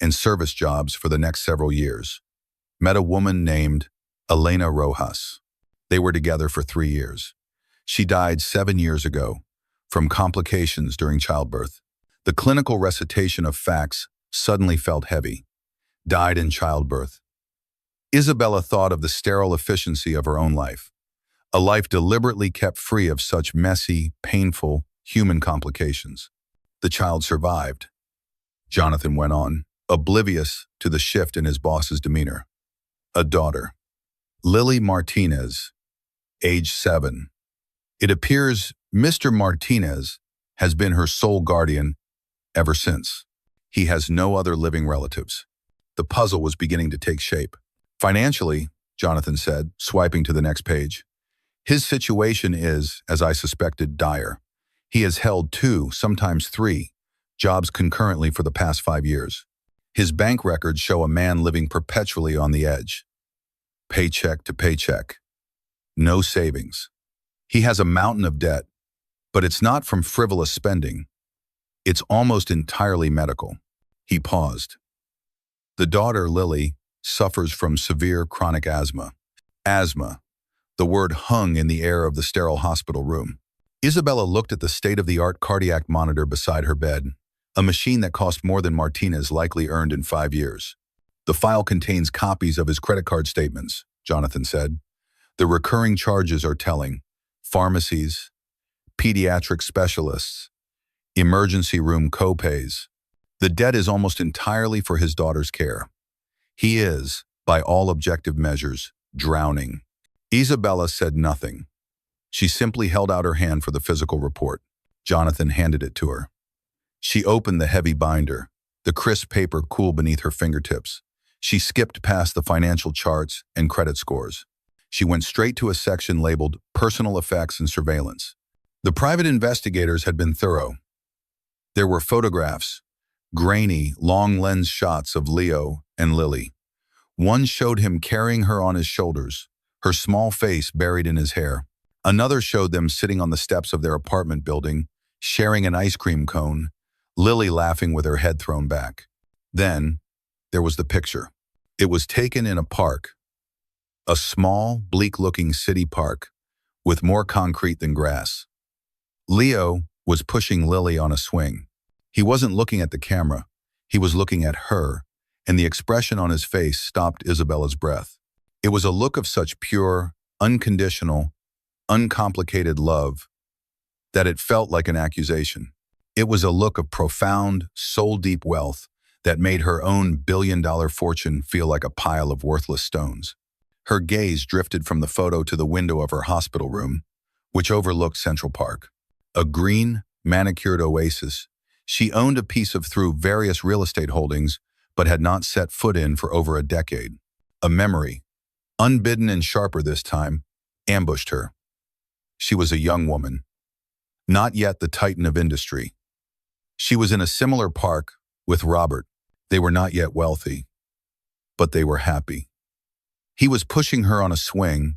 and service jobs for the next several years. Met a woman named Elena Rojas. They were together for 3 years. She died 7 years ago from complications during childbirth. The clinical recitation of facts suddenly felt heavy. Died in childbirth. Isabella thought of the sterile efficiency of her own life. A life deliberately kept free of such messy, painful, human complications. The child survived. Jonathan went on, oblivious to the shift in his boss's demeanor. A daughter. Lily Martinez, age 7. It appears Mr. Martinez has been her sole guardian ever since. He has no other living relatives. The puzzle was beginning to take shape. Financially, Jonathan said, swiping to the next page, his situation is, as I suspected, dire. He has held 2, sometimes 3, jobs concurrently for the past 5 years. His bank records show a man living perpetually on the edge. Paycheck to paycheck. No savings. He has a mountain of debt, but it's not from frivolous spending. It's almost entirely medical. He paused. The daughter, Lily, suffers from severe chronic asthma. Asthma. The word hung in the air of the sterile hospital room. Isabella looked at the state-of-the-art cardiac monitor beside her bed, a machine that cost more than Martinez likely earned in 5 years. The file contains copies of his credit card statements, Jonathan said. The recurring charges are telling. Pharmacies, pediatric specialists, emergency room copays. The debt is almost entirely for his daughter's care. He is, by all objective measures, drowning. Isabella said nothing. She simply held out her hand for the physical report. Jonathan handed it to her. She opened the heavy binder, the crisp paper cool beneath her fingertips. She skipped past the financial charts and credit scores. She went straight to a section labeled Personal Effects and Surveillance. The private investigators had been thorough. There were photographs, grainy, long-lens shots of Leo and Lily. One showed him carrying her on his shoulders, her small face buried in his hair. Another showed them sitting on the steps of their apartment building, sharing an ice cream cone, Lily laughing with her head thrown back. Then, there was the picture. It was taken in a park, a small, bleak-looking city park, with more concrete than grass. Leo was pushing Lily on a swing. He wasn't looking at the camera. He was looking at her, and the expression on his face stopped Isabella's breath. It was a look of such pure, unconditional, uncomplicated love that it felt like an accusation. It was a look of profound, soul-deep wealth that made her own billion-dollar fortune feel like a pile of worthless stones. Her gaze drifted from the photo to the window of her hospital room, which overlooked Central Park. A green, manicured oasis she owned a piece of through various real estate holdings, but had not set foot in for over a decade. A memory, unbidden and sharper this time, ambushed her. She was a young woman, not yet the titan of industry. She was in a similar park with Robert. They were not yet wealthy, but they were happy. He was pushing her on a swing,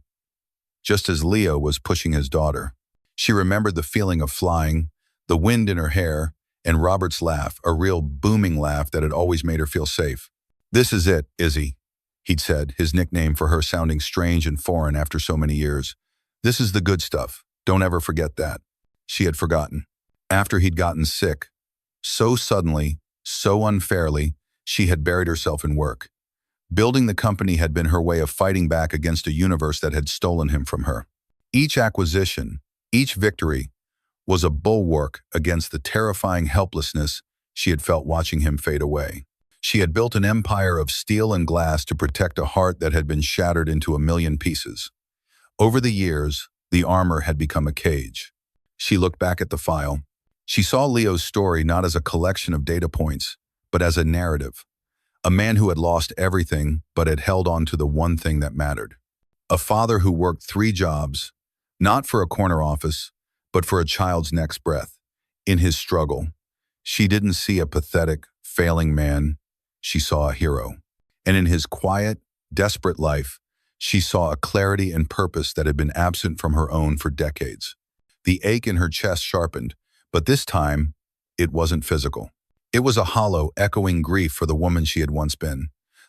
just as Leo was pushing his daughter. She remembered the feeling of flying, the wind in her hair, and Robert's laugh, a real booming laugh that had always made her feel safe. "This is it, Izzy," he'd said, his nickname for her sounding strange and foreign after so many years. "This is the good stuff. Don't ever forget that." She had forgotten. After he'd gotten sick, so suddenly, so unfairly, she had buried herself in work. Building the company had been her way of fighting back against a universe that had stolen him from her. Each acquisition, each victory, was a bulwark against the terrifying helplessness she had felt watching him fade away. She had built an empire of steel and glass to protect a heart that had been shattered into a million pieces. Over the years, the armor had become a cage. She looked back at the file. She saw Leo's story not as a collection of data points, but as a narrative. A man who had lost everything but had held on to the one thing that mattered. A father who worked 3 jobs, not for a corner office, but for a child's next breath. In his struggle, she didn't see a pathetic, failing man. She saw a hero. And in his quiet, desperate life, she saw a clarity and purpose that had been absent from her own for decades. The ache in her chest sharpened, but this time, it wasn't physical. It was a hollow, echoing grief for the woman she had once been,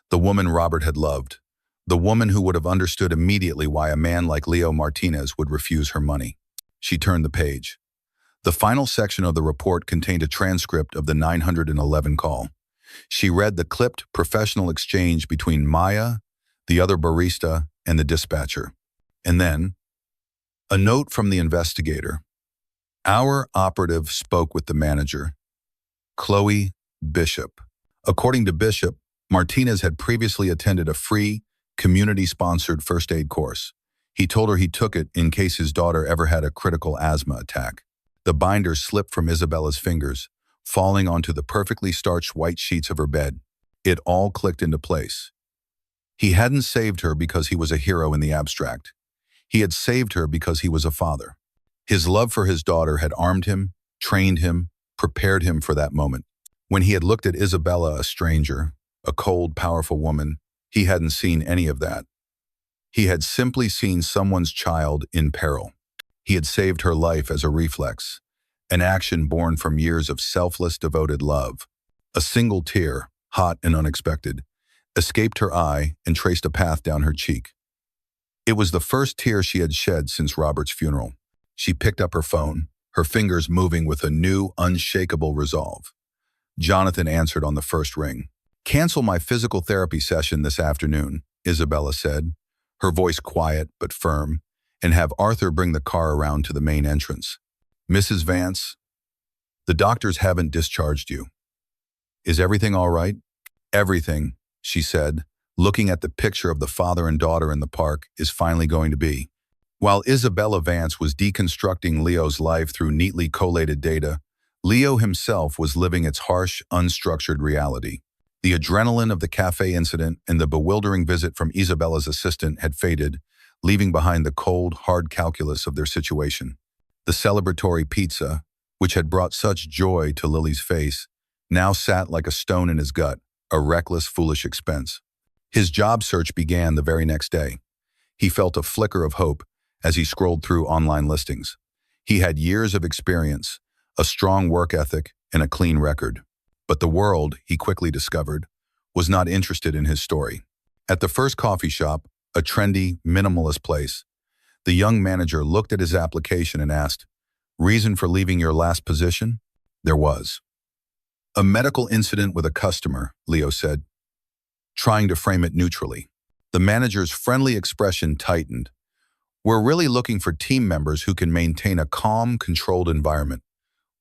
the woman Robert had loved, the woman who would have understood immediately why a man like Leo Martinez would refuse her money. She turned the page. The final section of the report contained a transcript of the 911 call. She read the clipped professional exchange between Maya, the other barista, and the dispatcher. And then, a note from the investigator. "Our operative spoke with the manager, Chloe Bishop." According to Bishop, Martinez had previously attended a free, community-sponsored first aid course. He told her he took it in case his daughter ever had a critical asthma attack. The binder slipped from Isabella's fingers, falling onto the perfectly starched white sheets of her bed. It all clicked into place. He hadn't saved her because he was a hero in the abstract. He had saved her because he was a father. His love for his daughter had armed him, trained him, prepared him for that moment. When he had looked at Isabella, a stranger, a cold, powerful woman, he hadn't seen any of that. He had simply seen someone's child in peril. He had saved her life as a reflex, an action born from years of selfless, devoted love. A single tear, hot and unexpected, escaped her eye and traced a path down her cheek. It was the first tear she had shed since Robert's funeral. She picked up her phone, her fingers moving with a new, unshakable resolve. Jonathan answered on the first ring. "Cancel my physical therapy session this afternoon," Isabella said, her voice quiet but firm, "and have Arthur bring the car around to the main entrance. Mrs. Vance, the doctors haven't discharged you. Is everything all right?" "Everything," she said, looking at the picture of the father and daughter in the park, "is finally going to be." While Isabella Vance was deconstructing Leo's life through neatly collated data, Leo himself was living its harsh, unstructured reality. The adrenaline of the cafe incident and the bewildering visit from Isabella's assistant had faded, leaving behind the cold, hard calculus of their situation. The celebratory pizza, which had brought such joy to Lily's face, now sat like a stone in his gut, a reckless, foolish expense. His job search began the very next day. He felt a flicker of hope as he scrolled through online listings. He had years of experience, a strong work ethic, and a clean record. But the world, he quickly discovered, was not interested in his story. At the first coffee shop, a trendy, minimalist place, the young manager looked at his application and asked, "Reason for leaving your last position?" There was. "A medical incident with a customer," Leo said, trying to frame it neutrally. The manager's friendly expression tightened. "We're really looking for team members who can maintain a calm, controlled environment.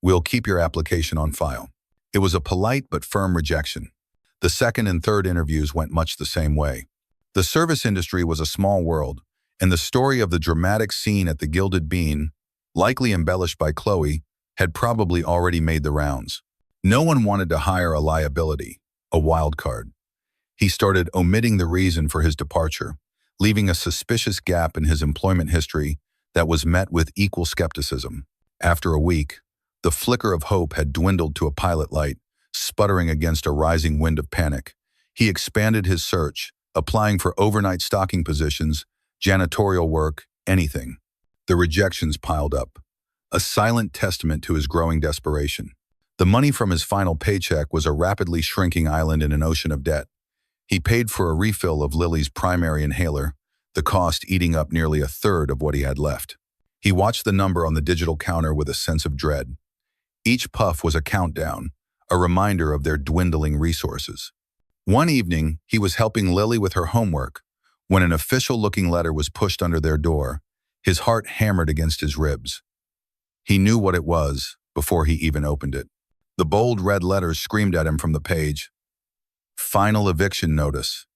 We'll keep your application on file." It was a polite but firm rejection. The second and third interviews went much the same way. The service industry was a small world, and the story of the dramatic scene at the Gilded Bean, likely embellished by Chloe, had probably already made the rounds. No one wanted to hire a liability, a wild card. He started omitting the reason for his departure, leaving a suspicious gap in his employment history that was met with equal skepticism. After a week, the flicker of hope had dwindled to a pilot light, sputtering against a rising wind of panic. He expanded his search, applying for overnight stocking positions, janitorial work, anything. The rejections piled up, a silent testament to his growing desperation. The money from his final paycheck was a rapidly shrinking island in an ocean of debt. He paid for a refill of Lily's primary inhaler, the cost eating up nearly a third of what he had left. He watched the number on the digital counter with a sense of dread. Each puff was a countdown, a reminder of their dwindling resources. One evening, he was helping Lily with her homework when an official-looking letter was pushed under their door. His heart hammered against his ribs. He knew what it was before he even opened it. The bold red letters screamed at him from the page. Final eviction notice.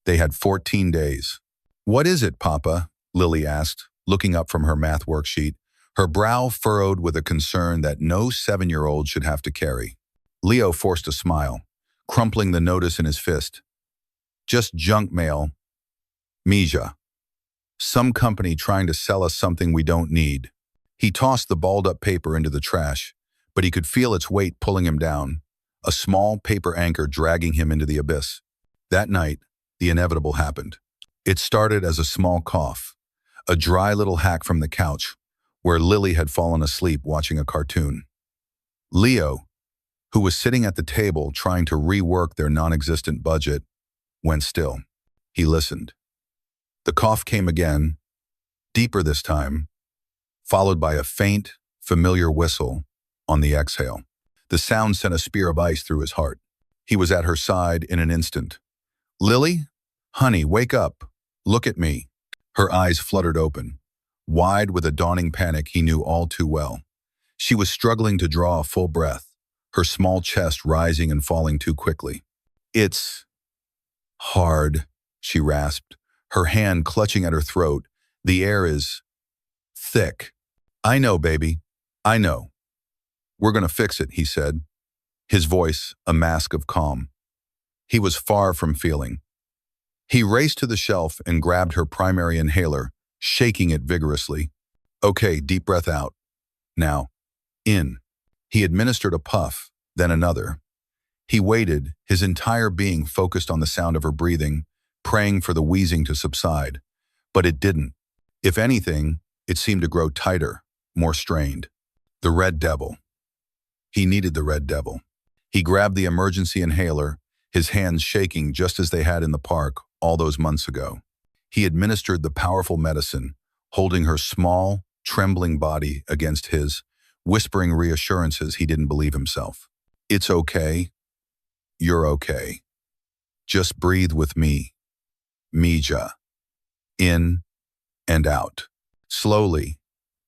They had 14 days. "What is it, Papa?" Lily asked, looking up from her math worksheet, her brow furrowed with a concern that no 7-year-old should have to carry. Leo forced a smile, crumpling the notice in his fist. "Just junk mail. Mija. Some company trying to sell us something we don't need." He tossed the balled-up paper into the trash, but he could feel its weight pulling him down, a small paper anchor dragging him into the abyss. That night, the inevitable happened. It started as a small cough, a dry little hack from the couch, where Lily had fallen asleep watching a cartoon. Leo, who was sitting at the table trying to rework their non-existent budget, went still. He listened. The cough came again, deeper this time, followed by a faint, familiar whistle on the exhale. The sound sent a spear of ice through his heart. He was at her side in an instant. "Lily? Honey, wake up. Look at me." Her eyes fluttered open, wide with a dawning panic he knew all too well. She was struggling to draw a full breath, her small chest rising and falling too quickly. "It's hard," she rasped, her hand clutching at her throat. "The air is thick." "I know, baby. I know. We're gonna fix it," he said, his voice a mask of calm. He was far from feeling. He raced to the shelf and grabbed her primary inhaler, shaking it vigorously. "Okay, deep breath out. Now, in." He administered a puff, then another. He waited, his entire being focused on the sound of her breathing, praying for the wheezing to subside. But it didn't. If anything, it seemed to grow tighter, more strained. The red devil. He needed the red devil. He grabbed the emergency inhaler, his hands shaking just as they had in the park all those months ago. He administered the powerful medicine, holding her small, trembling body against his, whispering reassurances he didn't believe himself. "It's okay. You're okay. Just breathe with me. Mija." In and out. Slowly,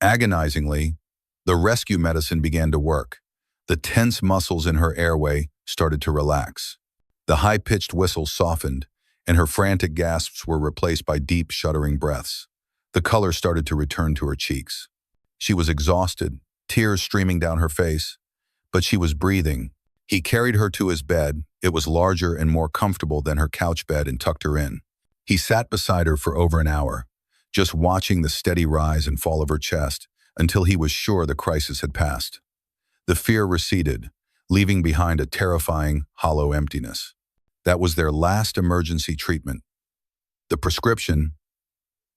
agonizingly, the rescue medicine began to work. The tense muscles in her airway started to relax. The high-pitched whistle softened, and her frantic gasps were replaced by deep, shuddering breaths. The color started to return to her cheeks. She was exhausted, tears streaming down her face, but she was breathing. He carried her to his bed. It was larger and more comfortable than her couch bed, and tucked her in. He sat beside her for over an hour, just watching the steady rise and fall of her chest until he was sure the crisis had passed. The fear receded, leaving behind a terrifying, hollow emptiness. That was their last emergency treatment. The prescription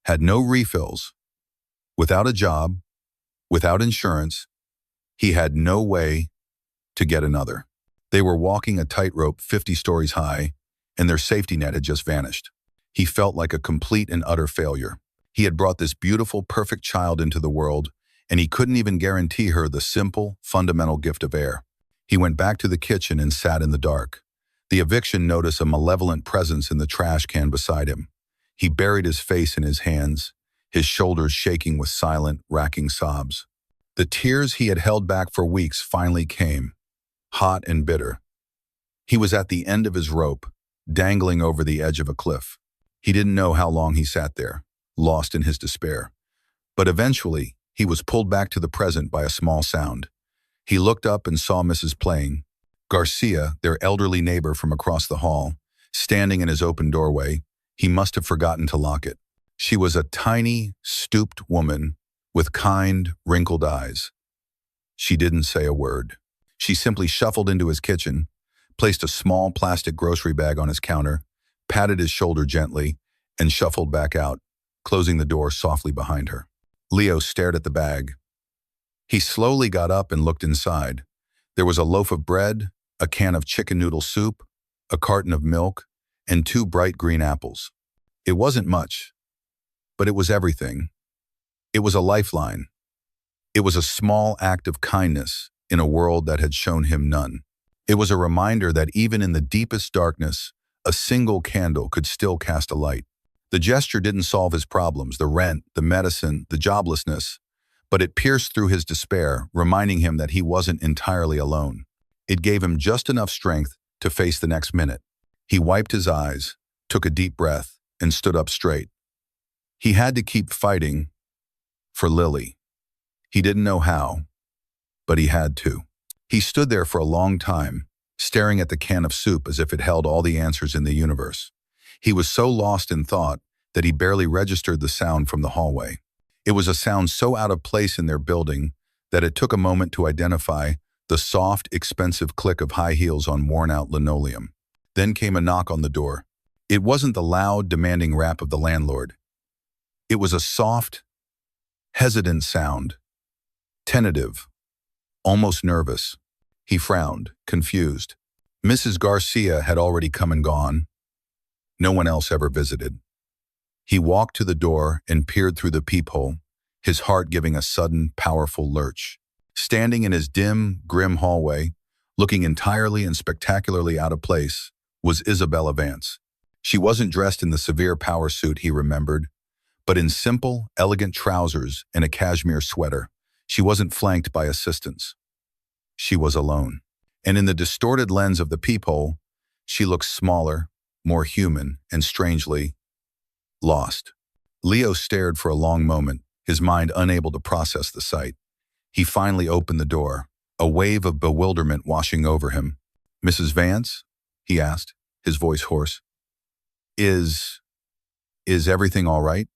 had no refills. Without a job, without insurance, he had no way to get another. They were walking a tightrope 50 stories high, and their safety net had just vanished. He felt like a complete and utter failure. He had brought this beautiful, perfect child into the world, and he couldn't even guarantee her the simple, fundamental gift of air. He went back to the kitchen and sat in the dark. The eviction noticed a malevolent presence in the trash can beside him. He buried his face in his hands, his shoulders shaking with silent, racking sobs. The tears he had held back for weeks finally came, hot and bitter. He was at the end of his rope, dangling over the edge of a cliff. He didn't know how long he sat there, lost in his despair. But eventually, he was pulled back to the present by a small sound. He looked up and saw Mrs. Plain, Garcia, their elderly neighbor from across the hall, standing in his open doorway. He must have forgotten to lock it. She was a tiny, stooped woman with kind, wrinkled eyes. She didn't say a word. She simply shuffled into his kitchen, placed a small plastic grocery bag on his counter, patted his shoulder gently, and shuffled back out, closing the door softly behind her. Leo stared at the bag. He slowly got up and looked inside. There was a loaf of bread, a can of chicken noodle soup, a carton of milk, and 2 bright green apples. It wasn't much, but it was everything. It was a lifeline. It was a small act of kindness in a world that had shown him none. It was a reminder that even in the deepest darkness, a single candle could still cast a light. The gesture didn't solve his problems, the rent, the medicine, the joblessness, but it pierced through his despair, reminding him that he wasn't entirely alone. It gave him just enough strength to face the next minute. He wiped his eyes, took a deep breath, and stood up straight. He had to keep fighting for Lily. He didn't know how, but he had to. He stood there for a long time, staring at the can of soup as if it held all the answers in the universe. He was so lost in thought that he barely registered the sound from the hallway. It was a sound so out of place in their building that it took a moment to identify the soft, expensive click of high heels on worn-out linoleum. Then came a knock on the door. It wasn't the loud, demanding rap of the landlord. It was a soft, hesitant sound, tentative, almost nervous. He frowned, confused. Mrs. Garcia had already come and gone. No one else ever visited. He walked to the door and peered through the peephole, his heart giving a sudden, powerful lurch. Standing in his dim, grim hallway, looking entirely and spectacularly out of place, was Isabella Vance. She wasn't dressed in the severe power suit he remembered, but in simple, elegant trousers and a cashmere sweater. She wasn't flanked by assistants. She was alone. And in the distorted lens of the peephole, she looked smaller, more human, and strangely lost. Leo stared for a long moment, his mind unable to process the sight. He finally opened the door, a wave of bewilderment washing over him. "Mrs. Vance?" he asked, his voice hoarse. Is everything all right?"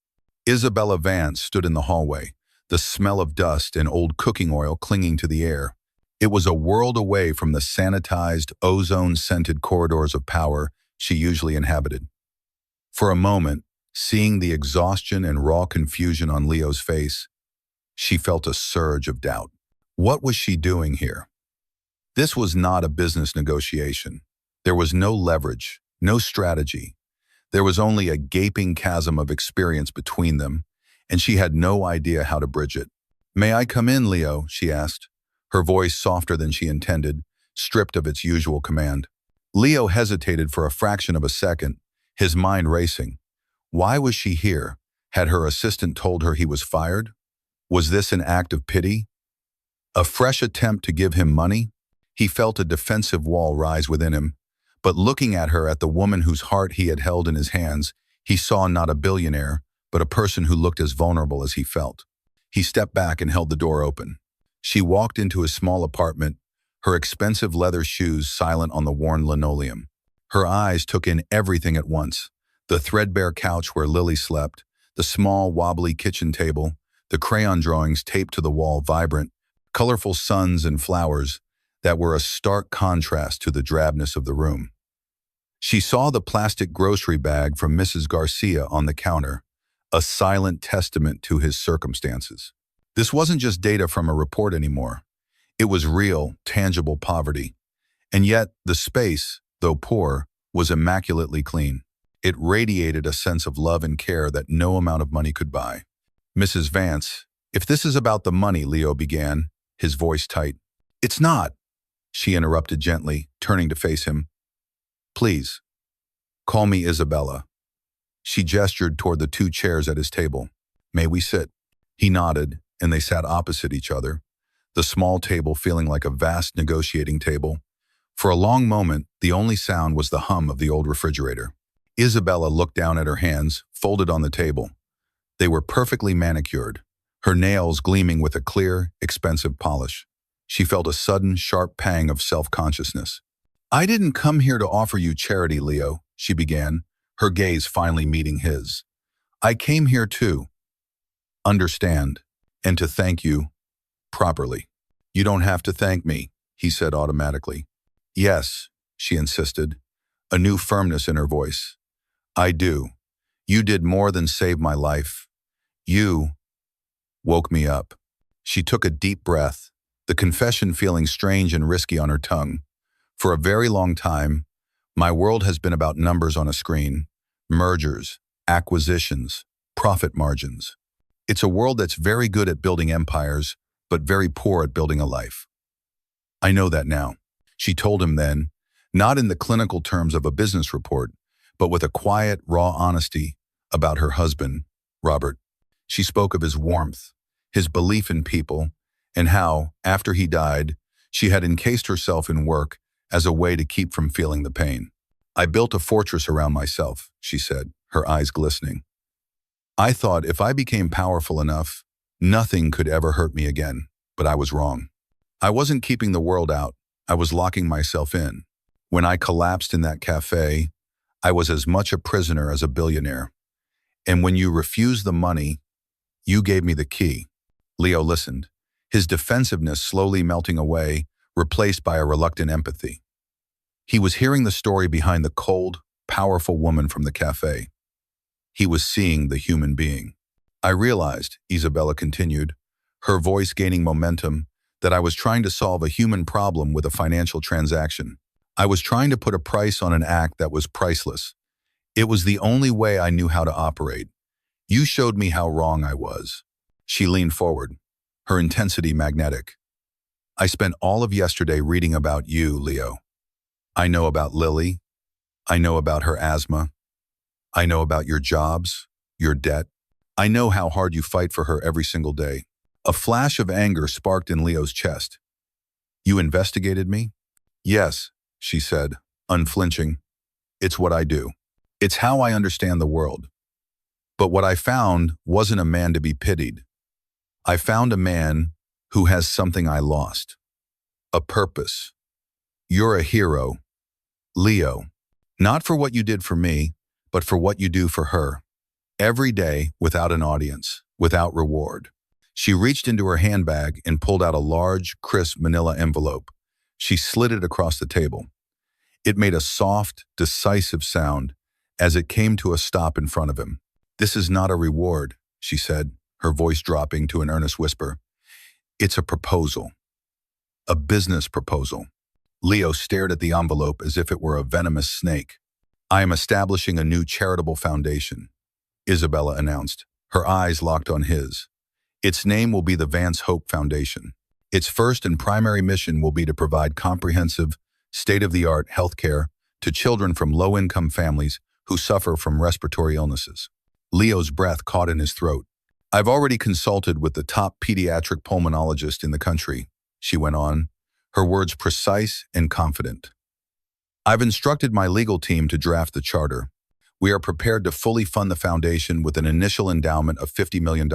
Isabella Vance stood in the hallway, the smell of dust and old cooking oil clinging to the air. It was a world away from the sanitized, ozone-scented corridors of power she usually inhabited. For a moment, seeing the exhaustion and raw confusion on Leo's face, she felt a surge of doubt. What was she doing here? This was not a business negotiation. There was no leverage, no strategy. There was only a gaping chasm of experience between them, and she had no idea how to bridge it. "May I come in, Leo?" she asked, her voice softer than she intended, stripped of its usual command. Leo hesitated for a fraction of a second, his mind racing. Why was she here? Had her assistant told her he was fired? Was this an act of pity? A fresh attempt to give him money? He felt a defensive wall rise within him, but looking at her, at the woman whose heart he had held in his hands, he saw not a billionaire, but a person who looked as vulnerable as he felt. He stepped back and held the door open. She walked into his small apartment, her expensive leather shoes silent on the worn linoleum. Her eyes took in everything at once: the threadbare couch where Lily slept, the small, wobbly kitchen table, the crayon drawings taped to the wall, vibrant, colorful suns and flowers that were a stark contrast to the drabness of the room. She saw the plastic grocery bag from Mrs. Garcia on the counter, a silent testament to his circumstances. This wasn't just data from a report anymore. It was real, tangible poverty. And yet, the space, though poor, was immaculately clean. It radiated a sense of love and care that no amount of money could buy. "Mrs. Vance, if this is about the money," Leo began, his voice tight. "It's not," she interrupted gently, turning to face him. "Please, call me Isabella." She gestured toward the 2 chairs at his table. "May we sit?" He nodded, and they sat opposite each other, the small table feeling like a vast negotiating table, For a long moment, the only sound was the hum of the old refrigerator. Isabella looked down at her hands, folded on the table. They were perfectly manicured, her nails gleaming with a clear, expensive polish. She felt a sudden, sharp pang of self-consciousness. "I didn't come here to offer you charity, Leo," she began, her gaze finally meeting his. "I came here to understand and to thank you properly." "You don't have to thank me," he said automatically. "Yes," she insisted, a new firmness in her voice. "I do. You did more than save my life. You woke me up." She took a deep breath, the confession feeling strange and risky on her tongue. "For a very long time, my world has been about numbers on a screen, mergers, acquisitions, profit margins. It's a world that's very good at building empires, but very poor at building a life. I know that now," she told him then, not in the clinical terms of a business report, but with a quiet, raw honesty about her husband, Robert. She spoke of his warmth, his belief in people, and how, after he died, she had encased herself in work as a way to keep from feeling the pain. "I built a fortress around myself," she said, her eyes glistening. "I thought if I became powerful enough, nothing could ever hurt me again, but I was wrong. I wasn't keeping the world out, I was locking myself in. When I collapsed in that cafe, I was as much a prisoner as a billionaire. And when you refused the money, you gave me the key." Leo listened, his defensiveness slowly melting away, replaced by a reluctant empathy. He was hearing the story behind the cold, powerful woman from the cafe. He was seeing the human being. "I realized," Isabella continued, her voice gaining momentum, "that I was trying to solve a human problem with a financial transaction. I was trying to put a price on an act that was priceless. It was the only way I knew how to operate. You showed me how wrong I was." She leaned forward, her intensity magnetic. "I spent all of yesterday reading about you, Leo. I know about Lily. I know about her asthma. I know about your jobs, your debt. I know how hard you fight for her every single day." A flash of anger sparked in Leo's chest. "You investigated me?" "Yes," she said, unflinching. "It's what I do. It's how I understand the world. But what I found wasn't a man to be pitied. I found a man who has something I lost. A purpose. You're a hero, Leo. Not for what you did for me, but for what you do for her. Every day, without an audience, without reward." She reached into her handbag and pulled out a large, crisp manila envelope. She slid it across the table. It made a soft, decisive sound as it came to a stop in front of him. "This is not a reward," she said, her voice dropping to an earnest whisper. "It's a proposal. A business proposal." Leo stared at the envelope as if it were a venomous snake. "I am establishing a new charitable foundation," Isabella announced, her eyes locked on his. "Its name will be the Vance Hope Foundation. Its first and primary mission will be to provide comprehensive, state-of-the-art healthcare to children from low-income families who suffer from respiratory illnesses." Leo's breath caught in his throat. "I've already consulted with the top pediatric pulmonologist in the country," she went on, her words precise and confident. "I've instructed my legal team to draft the charter. We are prepared to fully fund the foundation with an initial endowment of $50 million.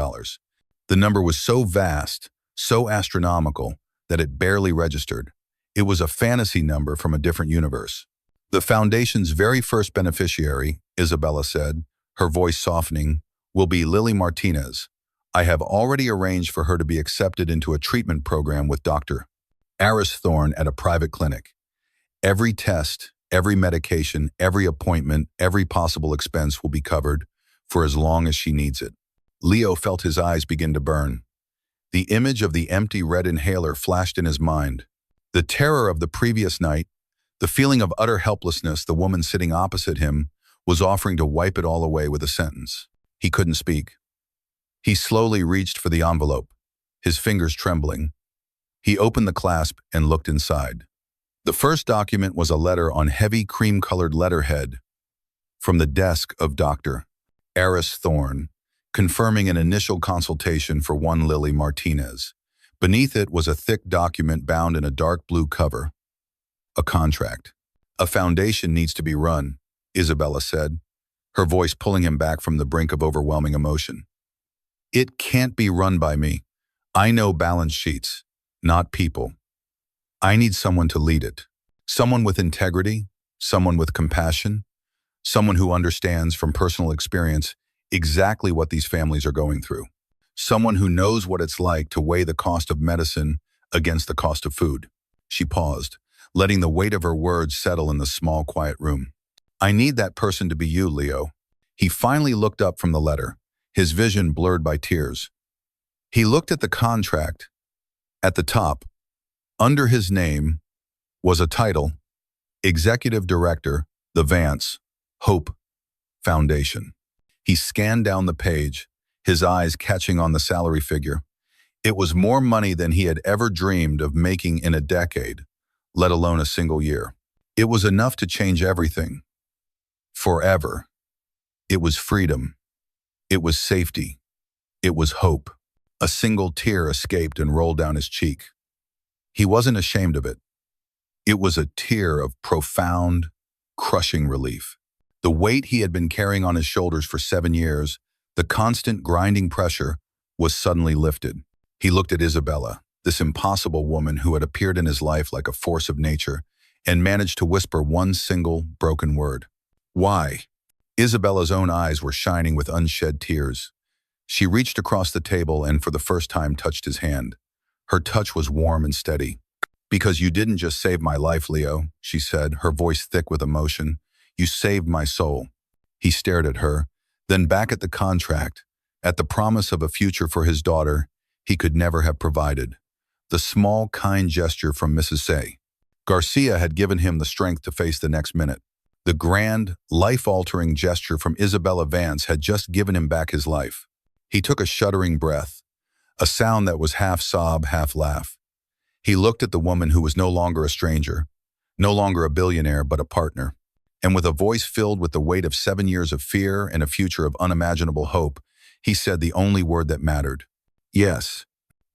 The number was so vast, so astronomical, that it barely registered. It was a fantasy number from a different universe. The foundation's very first beneficiary, Isabella said, her voice softening, will be Lily Martinez. I have already arranged for her to be accepted into a treatment program with Dr. Aris Thorne at a private clinic. Every test, every medication, every appointment, every possible expense will be covered for as long as she needs it." Leo felt his eyes begin to burn. The image of the empty red inhaler flashed in his mind. The terror of the previous night, the feeling of utter helplessness the woman sitting opposite him was offering to wipe it all away with a sentence. He couldn't speak. He slowly reached for the envelope, his fingers trembling. He opened the clasp and looked inside. The first document was a letter on heavy cream-colored letterhead from the desk of Dr. Aris Thorne, confirming an initial consultation for one Lily Martinez. Beneath it was a thick document bound in a dark blue cover. a contract. A foundation needs to be run, Isabella said, her voice pulling him back from the brink of overwhelming emotion. It can't be run by me. I know balance sheets, not people. I need someone to lead it. Someone with integrity, someone with compassion, someone who understands from personal experience exactly what these families are going through. Someone who knows what it's like to weigh the cost of medicine against the cost of food. She paused, letting the weight of her words settle in the small, quiet room. I need that person to be you, Leo. He finally looked up from the letter, his vision blurred by tears. He looked at the contract. At the top, under his name, was a title, Executive Director, the Vance Hope Foundation. He scanned down the page, his eyes catching on the salary figure. It was more money than he had ever dreamed of making in a decade, let alone a single year. It was enough to change everything. Forever. It was freedom. It was safety. It was hope. A single tear escaped and rolled down his cheek. He wasn't ashamed of it. It was a tear of profound, crushing relief. The weight he had been carrying on his shoulders for 7 years, the constant grinding pressure, was suddenly lifted. He looked at Isabella, this impossible woman who had appeared in his life like a force of nature, and managed to whisper one single, broken word. Why? Isabella's own eyes were shining with unshed tears. She reached across the table and for the first time touched his hand. Her touch was warm and steady. Because you didn't just save my life, Leo, she said, her voice thick with emotion. You saved my soul. He stared at her, then back at the contract, at the promise of a future for his daughter he could never have provided. The small, kind gesture from Mrs. Say. Garcia had given him the strength to face the next minute. The grand, life-altering gesture from Isabella Vance had just given him back his life. He took a shuddering breath, a sound that was half sob, half laugh. He looked at the woman who was no longer a stranger, no longer a billionaire, but a partner. And with a voice filled with the weight of 7 years of fear and a future of unimaginable hope, he said the only word that mattered. Yes.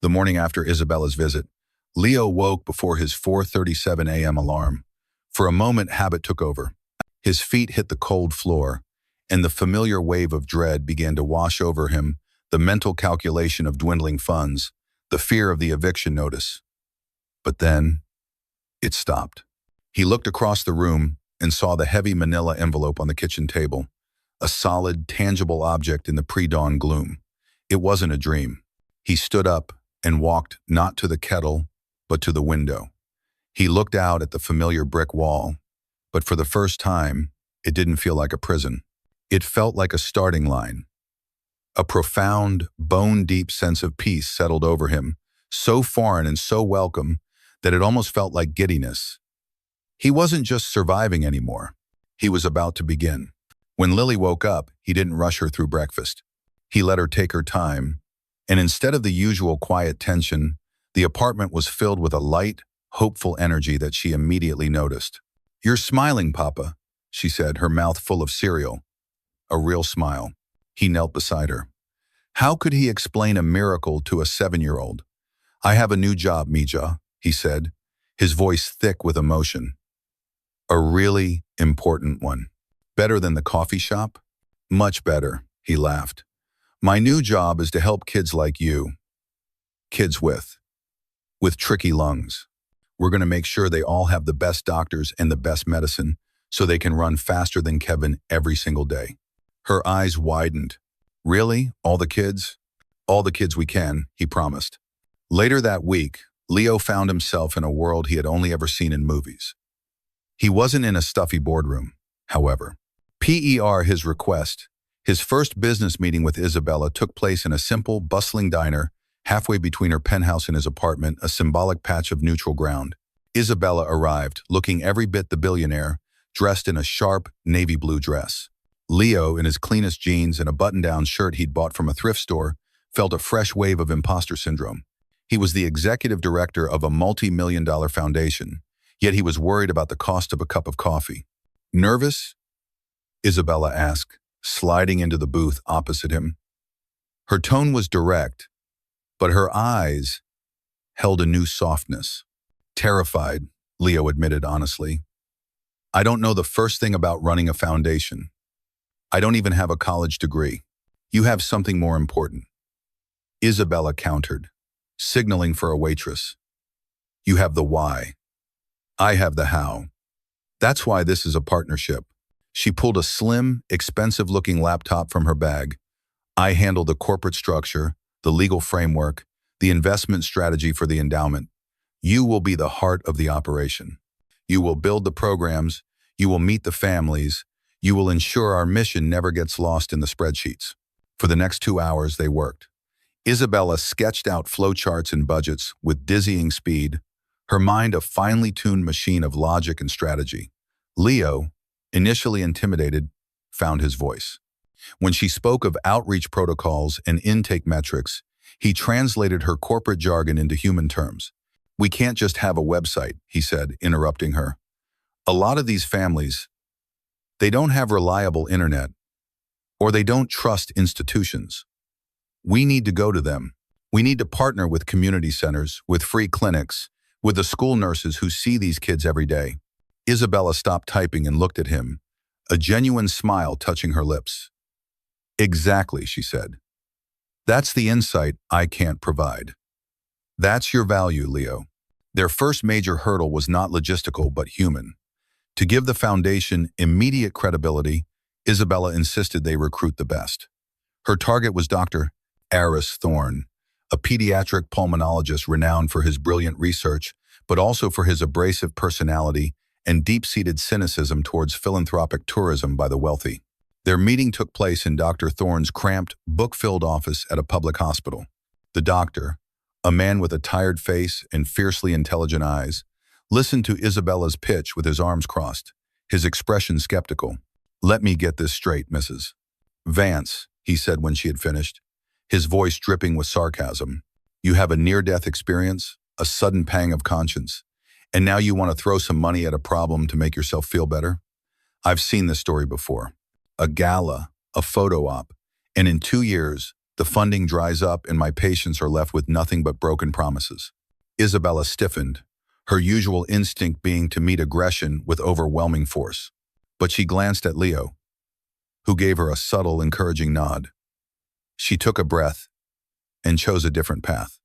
The morning after Isabella's visit, Leo woke before his 4:37 a.m. alarm. For a moment, habit took over. His feet hit the cold floor, and the familiar wave of dread began to wash over him, the mental calculation of dwindling funds, the fear of the eviction notice. But then, it stopped. He looked across the room and saw the heavy manila envelope on the kitchen table, a solid, tangible object in the pre-dawn gloom. It wasn't a dream. He stood up and walked not to the kettle, but to the window. He looked out at the familiar brick wall, but for the first time, it didn't feel like a prison. It felt like a starting line. A profound, bone-deep sense of peace settled over him, so foreign and so welcome that it almost felt like giddiness. He wasn't just surviving anymore. He was about to begin. When Lily woke up, he didn't rush her through breakfast. He let her take her time, and instead of the usual quiet tension, the apartment was filled with a light, hopeful energy that she immediately noticed. "You're smiling, Papa," she said, her mouth full of cereal. A real smile. He knelt beside her. How could he explain a miracle to a 7-year-old? "I have a new job, Mija," he said, his voice thick with emotion. "A really important one. Better than the coffee shop?" "Much better," he laughed. "My new job is to help kids like you. Kids with tricky lungs. We're going to make sure they all have the best doctors and the best medicine so they can run faster than Kevin every single day." Her eyes widened. "Really? All the kids?" "All the kids we can," he promised. Later that week, Leo found himself in a world he had only ever seen in movies. He wasn't in a stuffy boardroom, however. Per his request, his first business meeting with Isabella took place in a simple, bustling diner halfway between her penthouse and his apartment, a symbolic patch of neutral ground. Isabella arrived, looking every bit the billionaire, dressed in a sharp, navy blue dress. Leo, in his cleanest jeans and a button-down shirt he'd bought from a thrift store, felt a fresh wave of imposter syndrome. He was the executive director of a multi-million-dollar foundation, yet he was worried about the cost of a cup of coffee. "Nervous?" Isabella asked, sliding into the booth opposite him. Her tone was direct, but her eyes held a new softness. "Terrified," Leo admitted honestly. I don't know the first thing about running a foundation. I don't even have a college degree. You have something more important. Isabella countered, signaling for a waitress. You have the why. I have the how. That's why this is a partnership. She pulled a slim, expensive-looking laptop from her bag. I handle the corporate structure, the legal framework, the investment strategy for the endowment. You will be the heart of the operation. You will build the programs. You will meet the families. You will ensure our mission never gets lost in the spreadsheets. For the next 2 hours, they worked. Isabella sketched out flowcharts and budgets with dizzying speed, her mind a finely tuned machine of logic and strategy. Leo, initially intimidated, found his voice. When she spoke of outreach protocols and intake metrics, he translated her corporate jargon into human terms. We can't just have a website, he said, interrupting her. A lot of these families, they don't have reliable internet, or they don't trust institutions. We need to go to them. We need to partner with community centers, with free clinics, with the school nurses who see these kids every day. Isabella stopped typing and looked at him, a genuine smile touching her lips. Exactly, she said. That's the insight I can't provide. That's your value, Leo. Their first major hurdle was not logistical but human. To give the foundation immediate credibility, Isabella insisted they recruit the best. Her target was Dr. Aris Thorne, a pediatric pulmonologist renowned for his brilliant research, but also for his abrasive personality and deep-seated cynicism towards philanthropic tourism by the wealthy. Their meeting took place in Dr. Thorne's cramped, book-filled office at a public hospital. The doctor, a man with a tired face and fiercely intelligent eyes, listened to Isabella's pitch with his arms crossed, his expression skeptical. Let me get this straight, Mrs. Vance, he said when she had finished, his voice dripping with sarcasm. You have a near-death experience, a sudden pang of conscience, and now you want to throw some money at a problem to make yourself feel better? I've seen this story before. A gala, a photo op, and in 2 years, the funding dries up and my patients are left with nothing but broken promises. Isabella stiffened, her usual instinct being to meet aggression with overwhelming force. But she glanced at Leo, who gave her a subtle, encouraging nod. She took a breath and chose a different path.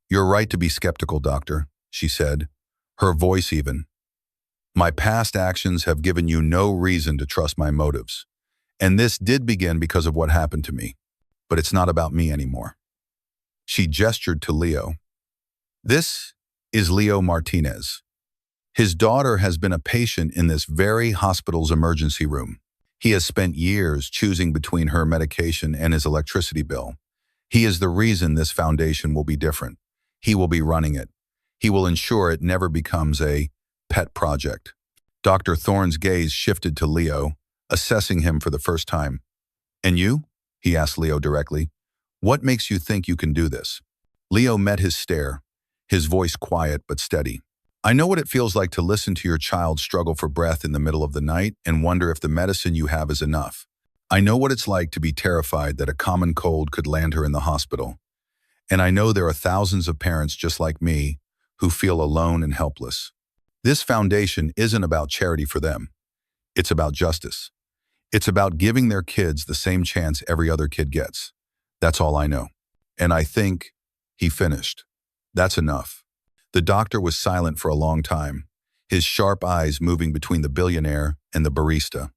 You're right to be skeptical, doctor, she said, her voice even. My past actions have given you no reason to trust my motives. And this did begin because of what happened to me. But it's not about me anymore. She gestured to Leo. This is Leo Martinez. His daughter has been a patient in this very hospital's emergency room. He has spent years choosing between her medication and his electricity bill. He is the reason this foundation will be different. He will be running it. He will ensure it never becomes a pet project. Dr. Thorne's gaze shifted to Leo, assessing him for the first time. And you? He asked Leo directly. What makes you think you can do this? Leo met his stare, his voice quiet but steady. I know what it feels like to listen to your child struggle for breath in the middle of the night and wonder if the medicine you have is enough. I know what it's like to be terrified that a common cold could land her in the hospital. And I know there are thousands of parents just like me who feel alone and helpless. This foundation isn't about charity for them. It's about justice. It's about giving their kids the same chance every other kid gets. That's all I know. And I think, he finished, that's enough. The doctor was silent for a long time, his sharp eyes moving between the billionaire and the barista.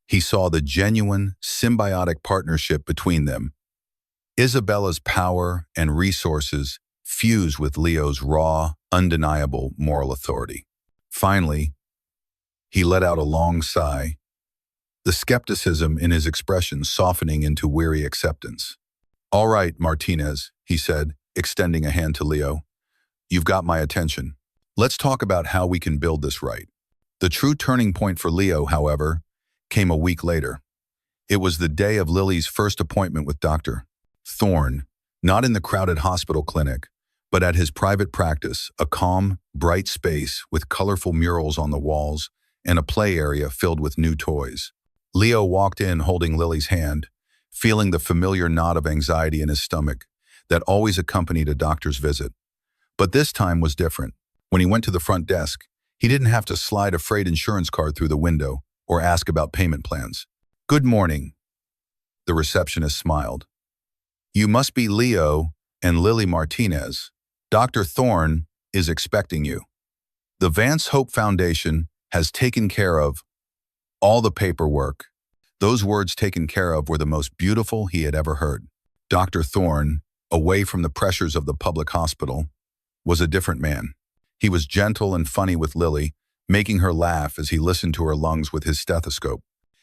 He saw the genuine, symbiotic partnership between them. Isabella's power and resources fused with Leo's raw, undeniable moral authority. Finally, he let out a long sigh, the skepticism in his expression softening into weary acceptance. All right, Martinez, he said, extending a hand to Leo. You've got my attention. Let's talk about how we can build this right. The true turning point for Leo, however, came a week later. It was the day of Lily's first appointment with Dr. Thorne, not in the crowded hospital clinic, but at his private practice, a calm, bright space with colorful murals on the walls and a play area filled with new toys. Leo walked in holding Lily's hand, feeling the familiar knot of anxiety in his stomach that always accompanied a doctor's visit. But this time was different. When he went to the front desk, He didn't have to slide a freight insurance card through the window or ask about payment plans. "Good morning," the receptionist smiled. "You must be Leo and Lily Martinez. Dr. Thorne is expecting you. The Vance Hope Foundation has taken care of all the paperwork." Those words, "taken care of," were the most beautiful he had ever heard. Dr. Thorne, away from the pressures of the public hospital, was a different man. He was gentle and funny with Lily, making her laugh as he listened to her lungs with his stethoscope.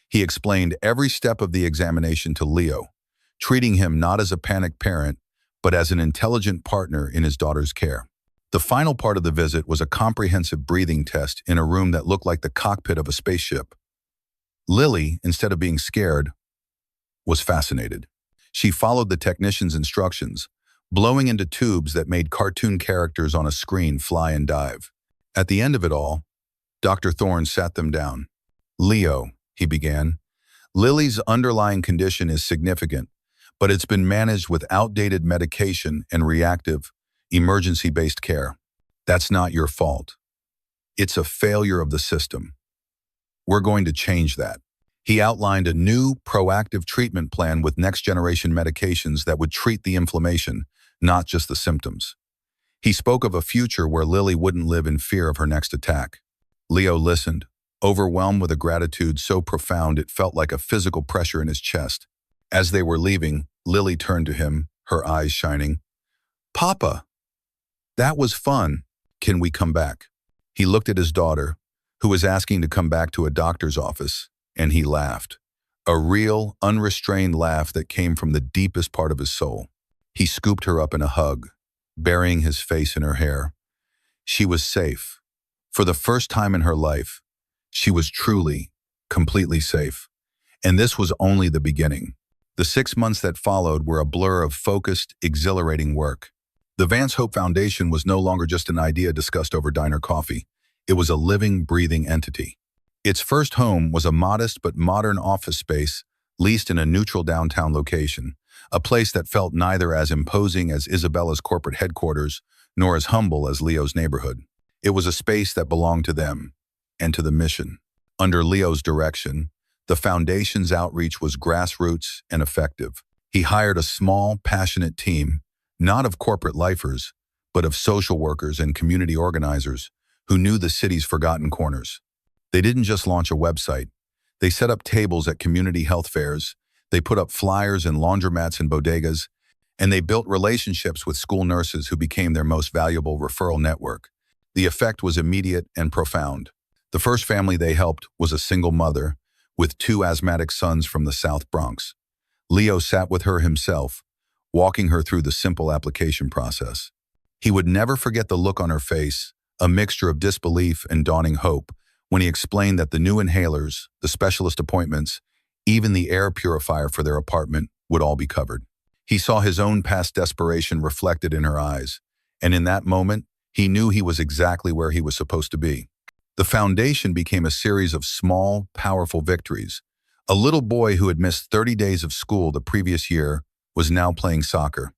He explained every step of the examination to Leo, treating him not as a panicked parent, but as an intelligent partner in his daughter's care. The final part of the visit was a comprehensive breathing test in a room that looked like the cockpit of a spaceship. Lily, instead of being scared, was fascinated. She followed the technician's instructions, blowing into tubes that made cartoon characters on a screen fly and dive. At the end of it all, Dr. Thorne sat them down. "Leo," he began, "Lily's underlying condition is significant, but it's been managed with outdated medication and reactive, emergency-based care. That's not your fault. It's a failure of the system. We're going to change that." He outlined a new, proactive treatment plan with next-generation medications that would treat the inflammation, not just the symptoms. He spoke of a future where Lily wouldn't live in fear of her next attack. Leo listened, overwhelmed with a gratitude so profound it felt like a physical pressure in his chest. As they were leaving, Lily turned to him, her eyes shining. "Papa, that was fun. Can we come back?" He looked at his daughter, who was asking to come back to a doctor's office, and he laughed. A real, unrestrained laugh that came from the deepest part of his soul. He scooped her up in a hug, burying his face in her hair. She was safe. For the first time in her life, she was truly, completely safe. And this was only the beginning. The 6 months that followed were a blur of focused, exhilarating work. The Vance Hope Foundation was no longer just an idea discussed over diner coffee. It was a living, breathing entity. Its first home was a modest but modern office space leased in a neutral downtown location, a place that felt neither as imposing as Isabella's corporate headquarters nor as humble as Leo's neighborhood. It was a space that belonged to them and to the mission. Under Leo's direction, the foundation's outreach was grassroots and effective. He hired a small, passionate team, not of corporate lifers, but of social workers and community organizers who knew the city's forgotten corners. They didn't just launch a website. They set up tables at community health fairs, they put up flyers in laundromats and bodegas, and they built relationships with school nurses who became their most valuable referral network. The effect was immediate and profound. The first family they helped was a single mother with 2 asthmatic sons from the South Bronx. Leo sat with her himself, walking her through the simple application process. He would never forget the look on her face, a mixture of disbelief and dawning hope, when he explained that the new inhalers, the specialist appointments, even the air purifier for their apartment would all be covered. He saw his own past desperation reflected in her eyes, and in that moment, he knew he was exactly where he was supposed to be. The foundation became a series of small, powerful victories. A little boy who had missed 30 days of school the previous year was now playing soccer.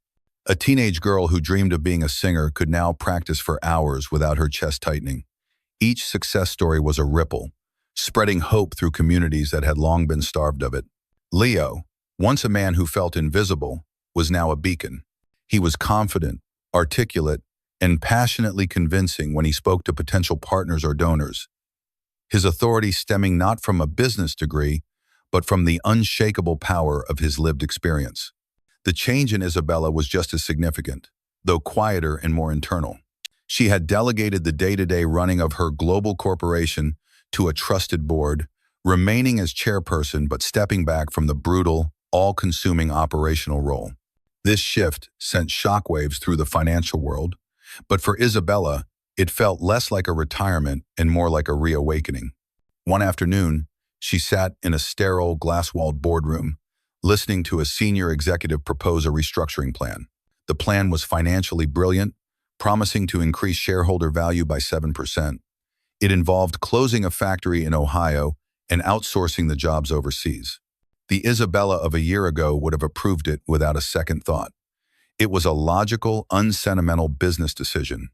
A teenage girl who dreamed of being a singer could now practice for hours without her chest tightening. Each success story was a ripple, spreading hope through communities that had long been starved of it. Leo, once a man who felt invisible, was now a beacon. He was confident, articulate, and passionately convincing when he spoke to potential partners or donors. His authority stemming not from a business degree, but from the unshakable power of his lived experience. The change in Isabella was just as significant, though quieter and more internal. She had delegated the day-to-day running of her global corporation to a trusted board, remaining as chairperson but stepping back from the brutal, all-consuming operational role. This shift sent shockwaves through the financial world, but for Isabella, it felt less like a retirement and more like a reawakening. One afternoon, she sat in a sterile, glass-walled boardroom, listening to a senior executive propose a restructuring plan. The plan was financially brilliant, promising to increase shareholder value by 7%. It involved closing a factory in Ohio and outsourcing the jobs overseas. The Isabella of a year ago would have approved it without a second thought. It was a logical, unsentimental business decision.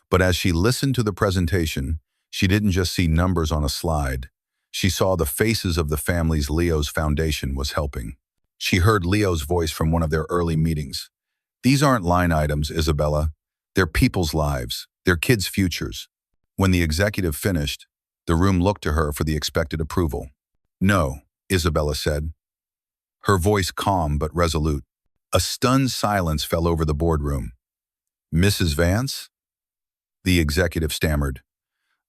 But as she listened to the presentation, She didn't just see numbers on a slide. She saw the faces of the families Leo's foundation was helping. She heard Leo's voice from one of their early meetings. These aren't line items, Isabella. They're people's lives, their kids' futures. When the executive finished, the room looked to her for the expected approval. No, Isabella said, her voice calm but resolute. A stunned silence fell over the boardroom. Mrs. Vance? The executive stammered.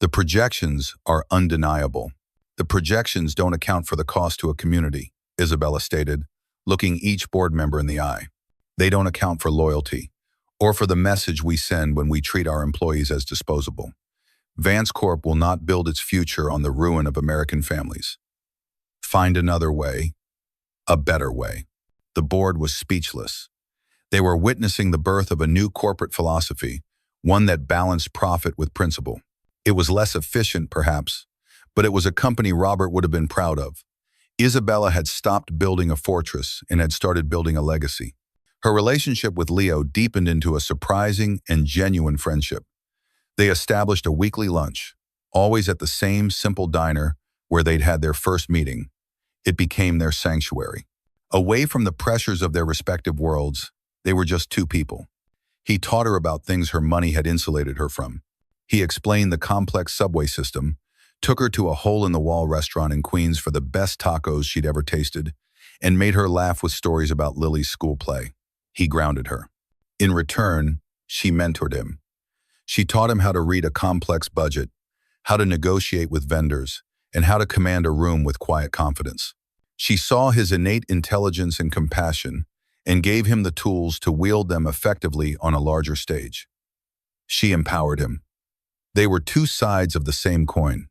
The projections are undeniable. The projections don't account for the cost to a community, Isabella stated, looking each board member in the eye. They don't account for loyalty, or for the message we send when we treat our employees as disposable. Vance Corp will not build its future on the ruin of American families. Find another way, a better way. The board was speechless. They were witnessing the birth of a new corporate philosophy, one that balanced profit with principle. It was less efficient, perhaps, but it was a company Robert would have been proud of. Isabella had stopped building a fortress and had started building a legacy. Her relationship with Leo deepened into a surprising and genuine friendship. They established a weekly lunch, always at the same simple diner where they'd had their first meeting. It became their sanctuary. Away from the pressures of their respective worlds, they were just two people. He taught her about things her money had insulated her from. He explained the complex subway system, took her to a hole-in-the-wall restaurant in Queens for the best tacos she'd ever tasted, and made her laugh with stories about Lily's school play. He grounded her. In return, she mentored him. She taught him how to read a complex budget, how to negotiate with vendors, and how to command a room with quiet confidence. She saw his innate intelligence and compassion and gave him the tools to wield them effectively on a larger stage. She empowered him. They were two sides of the same coin,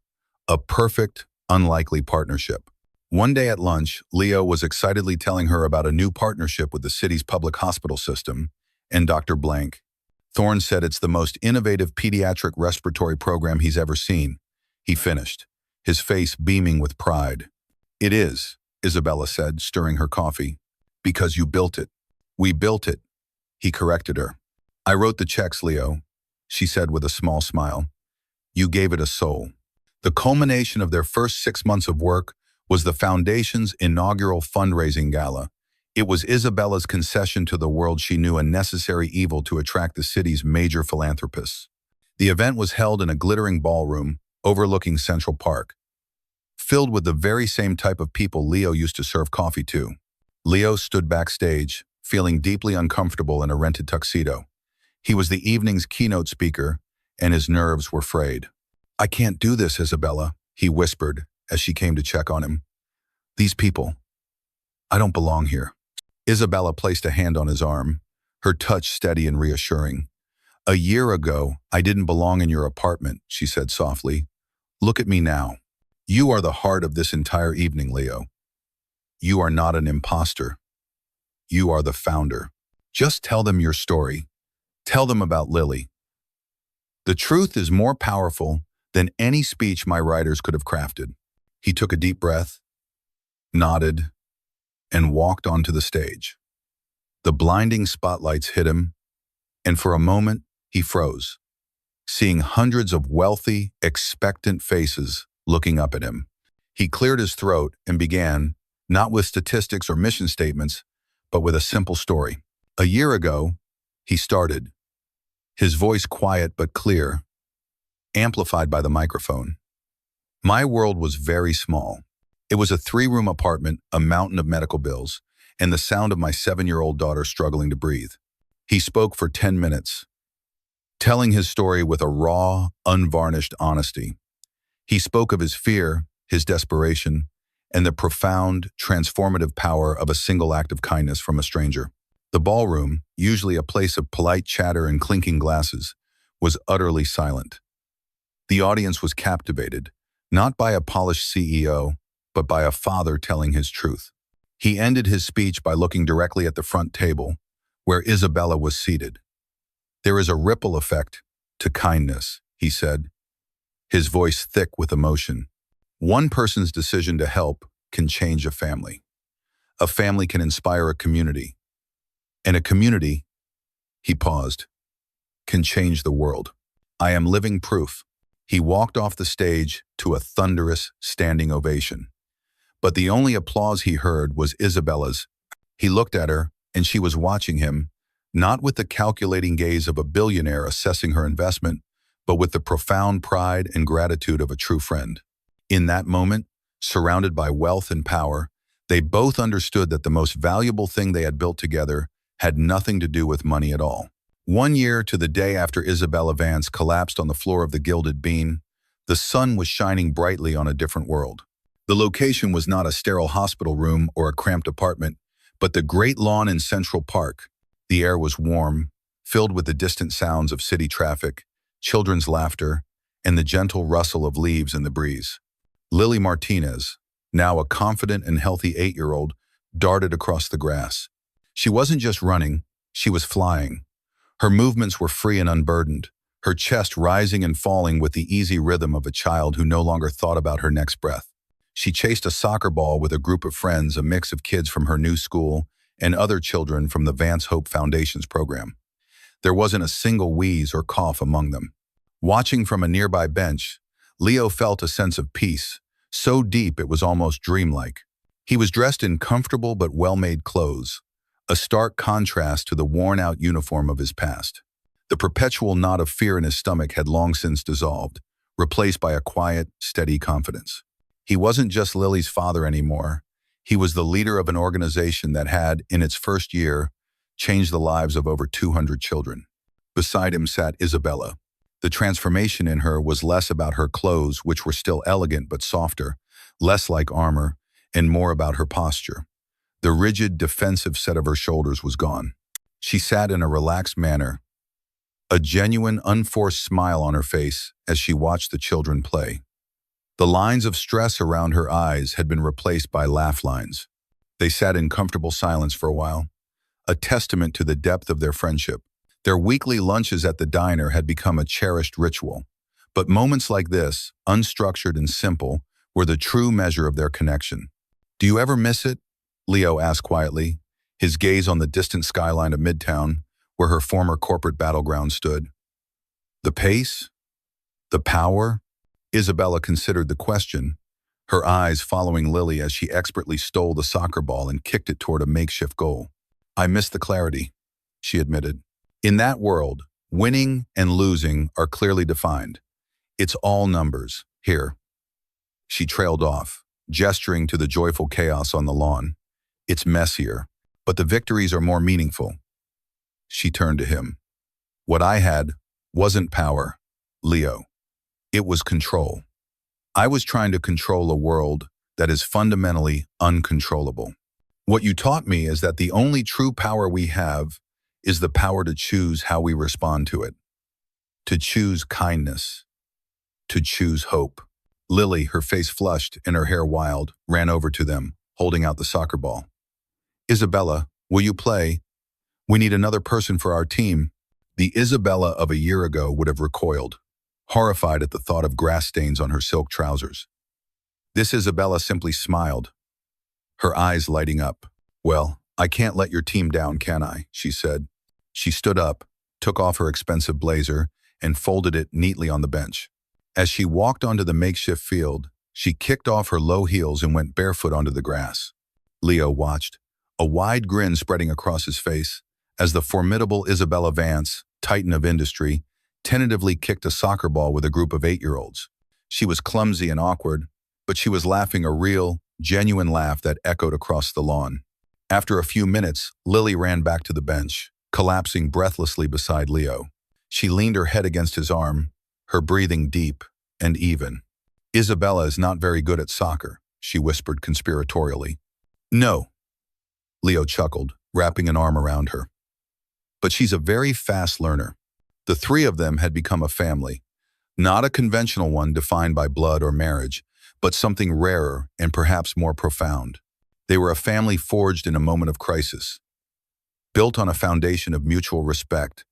a perfect, unlikely partnership. One day at lunch, Leo was excitedly telling her about a new partnership with the city's public hospital system and Dr. Blank. Thorne said it's the most innovative pediatric respiratory program he's ever seen. He finished, his face beaming with pride. It is, Isabella said, stirring her coffee. Because you built it. We built it. He corrected her. I wrote the checks, Leo, she said with a small smile. You gave it a soul. The culmination of their first 6 months of work was the foundation's inaugural fundraising gala. It was Isabella's concession to the world she knew a necessary evil to attract the city's major philanthropists. The event was held in a glittering ballroom overlooking Central Park, filled with the very same type of people Leo used to serve coffee to. Leo stood backstage, feeling deeply uncomfortable in a rented tuxedo. He was the evening's keynote speaker, and his nerves were frayed. I can't do this, Isabella, he whispered as she came to check on him. These people, I don't belong here. Isabella placed a hand on his arm, her touch steady and reassuring. A year ago, I didn't belong in your apartment, she said softly. Look at me now. You are the heart of this entire evening, Leo. You are not an imposter. You are the founder. Just tell them your story. Tell them about Lily. The truth is more powerful than any speech my writers could have crafted. He took a deep breath, nodded, and walked onto the stage. The blinding spotlights hit him, and for a moment, he froze, seeing hundreds of wealthy, expectant faces looking up at him. He cleared his throat and began, not with statistics or mission statements, but with a simple story. A year ago, he started, his voice quiet but clear, amplified by the microphone. My world was very small. It was a 3-room apartment, a mountain of medical bills, and the sound of my 7-year-old daughter struggling to breathe. He spoke for 10 minutes, telling his story with a raw, unvarnished honesty. He spoke of his fear, his desperation, and the profound, transformative power of a single act of kindness from a stranger. The ballroom, usually a place of polite chatter and clinking glasses, was utterly silent. The audience was captivated, not by a polished CEO, but by a father telling his truth. He ended his speech by looking directly at the front table, where Isabella was seated. There is a ripple effect to kindness, he said, his voice thick with emotion. One person's decision to help can change a family. A family can inspire a community. And a community, he paused, can change the world. I am living proof. He walked off the stage to a thunderous standing ovation. But the only applause he heard was Isabella's. He looked at her, and she was watching him, not with the calculating gaze of a billionaire assessing her investment, but with the profound pride and gratitude of a true friend. In that moment, surrounded by wealth and power, they both understood that the most valuable thing they had built together had nothing to do with money at all. 1 year to the day after Isabella Vance collapsed on the floor of the Gilded Bean, the sun was shining brightly on a different world. The location was not a sterile hospital room or a cramped apartment, but the great lawn in Central Park. The air was warm, filled with the distant sounds of city traffic, children's laughter, and the gentle rustle of leaves in the breeze. Lily Martinez, now a confident and healthy 8-year-old, darted across the grass. She wasn't just running, she was flying. Her movements were free and unburdened, her chest rising and falling with the easy rhythm of a child who no longer thought about her next breath. She chased a soccer ball with a group of friends, a mix of kids from her new school and other children from the Vance Hope Foundation's program. There wasn't a single wheeze or cough among them. Watching from a nearby bench, Leo felt a sense of peace, so deep it was almost dreamlike. He was dressed in comfortable but well-made clothes, a stark contrast to the worn-out uniform of his past. The perpetual knot of fear in his stomach had long since dissolved, replaced by a quiet, steady confidence. He wasn't just Lily's father anymore. He was the leader of an organization that had, in its first year, changed the lives of over 200 children. Beside him sat Isabella. The transformation in her was less about her clothes, which were still elegant but softer, less like armor, and more about her posture. The rigid, defensive set of her shoulders was gone. She sat in a relaxed manner, a genuine, unforced smile on her face as she watched the children play. The lines of stress around her eyes had been replaced by laugh lines. They sat in comfortable silence for a while, a testament to the depth of their friendship. Their weekly lunches at the diner had become a cherished ritual. But moments like this, unstructured and simple, were the true measure of their connection. "Do you ever miss it?" Leo asked quietly, his gaze on the distant skyline of Midtown, where her former corporate battleground stood. The pace? The power? Isabella considered the question, her eyes following Lily as she expertly stole the soccer ball and kicked it toward a makeshift goal. "I miss the clarity," she admitted. "In that world, winning and losing are clearly defined. It's all numbers. Here." She trailed off, gesturing to the joyful chaos on the lawn. "It's messier, but the victories are more meaningful." She turned to him. "What I had wasn't power, Leo. It was control. I was trying to control a world that is fundamentally uncontrollable. What you taught me is that the only true power we have is the power to choose how we respond to it. To choose kindness. To choose hope." Lily, her face flushed and her hair wild, ran over to them, holding out the soccer ball. "Isabella, will you play? We need another person for our team." The Isabella of a year ago would have recoiled, horrified at the thought of grass stains on her silk trousers. This Isabella simply smiled, her eyes lighting up. "Well, I can't let your team down, can I?" she said. She stood up, took off her expensive blazer, and folded it neatly on the bench. As she walked onto the makeshift field, she kicked off her low heels and went barefoot onto the grass. Leo watched, a wide grin spreading across his face, as the formidable Isabella Vance, titan of industry, tentatively kicked a soccer ball with a group of 8-year-olds. She was clumsy and awkward, but she was laughing a real, genuine laugh that echoed across the lawn. After a few minutes, Lily ran back to the bench, collapsing breathlessly beside Leo. She leaned her head against his arm, her breathing deep and even. "Isabella is not very good at soccer," she whispered conspiratorially. "No," Leo chuckled, wrapping an arm around her. "But she's a very fast learner." The three of them had become a family, not a conventional one defined by blood or marriage, but something rarer and perhaps more profound. They were a family forged in a moment of crisis, built on a foundation of mutual respect,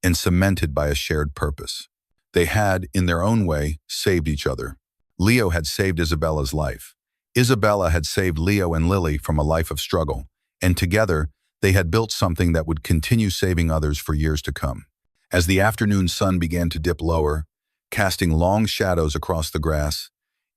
and cemented by a shared purpose. They had, in their own way, saved each other. Leo had saved Isabella's life. Isabella had saved Leo and Lily from a life of struggle, and together, they had built something that would continue saving others for years to come. As the afternoon sun began to dip lower, Casting long shadows across the grass,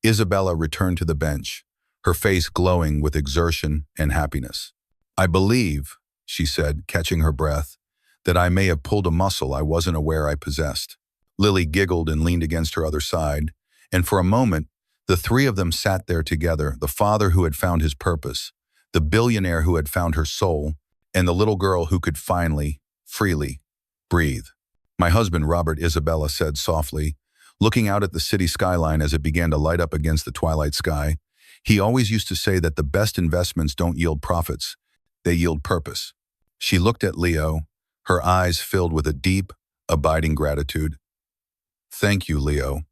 Isabella returned to the bench, her face glowing with exertion and happiness. "I believe," she said, catching her breath, "that I may have pulled a muscle I wasn't aware I possessed." Lily giggled and leaned against her other side, and for a moment, the three of them sat there together, the father who had found his purpose, the billionaire who had found her soul, and the little girl who could finally, freely, breathe. "My husband, Robert," Isabella said softly, looking out at the city skyline as it began to light up against the twilight sky. "He always used to say that the best investments don't yield profits, they yield purpose." She looked at Leo, her eyes filled with a deep, abiding gratitude. "Thank you, Leo,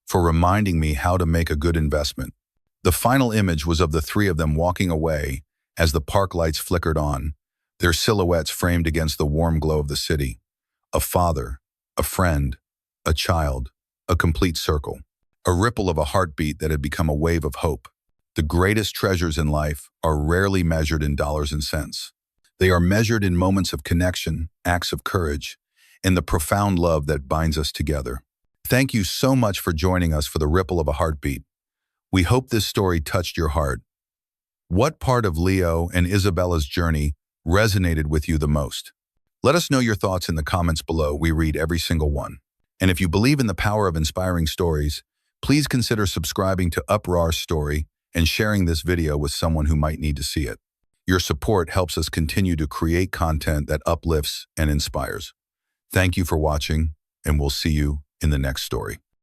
for reminding me how to make a good investment." The final image was of the three of them walking away as the park lights flickered on, their silhouettes framed against the warm glow of the city. A father, a friend, a child, a complete circle. A ripple of a heartbeat that had become a wave of hope. The greatest treasures in life are rarely measured in dollars and cents. They are measured in moments of connection, acts of courage, and the profound love that binds us together. Thank you so much for joining us for the ripple of a heartbeat. We hope this story touched your heart. What part of Leo and Isabella's journey resonated with you the most? Let us know your thoughts in the comments below. We read every single one. And if you believe in the power of inspiring stories, please consider subscribing to Uproar's Story and sharing this video with someone who might need to see it. Your support helps us continue to create content that uplifts and inspires. Thank you for watching, and we'll see you in the next story.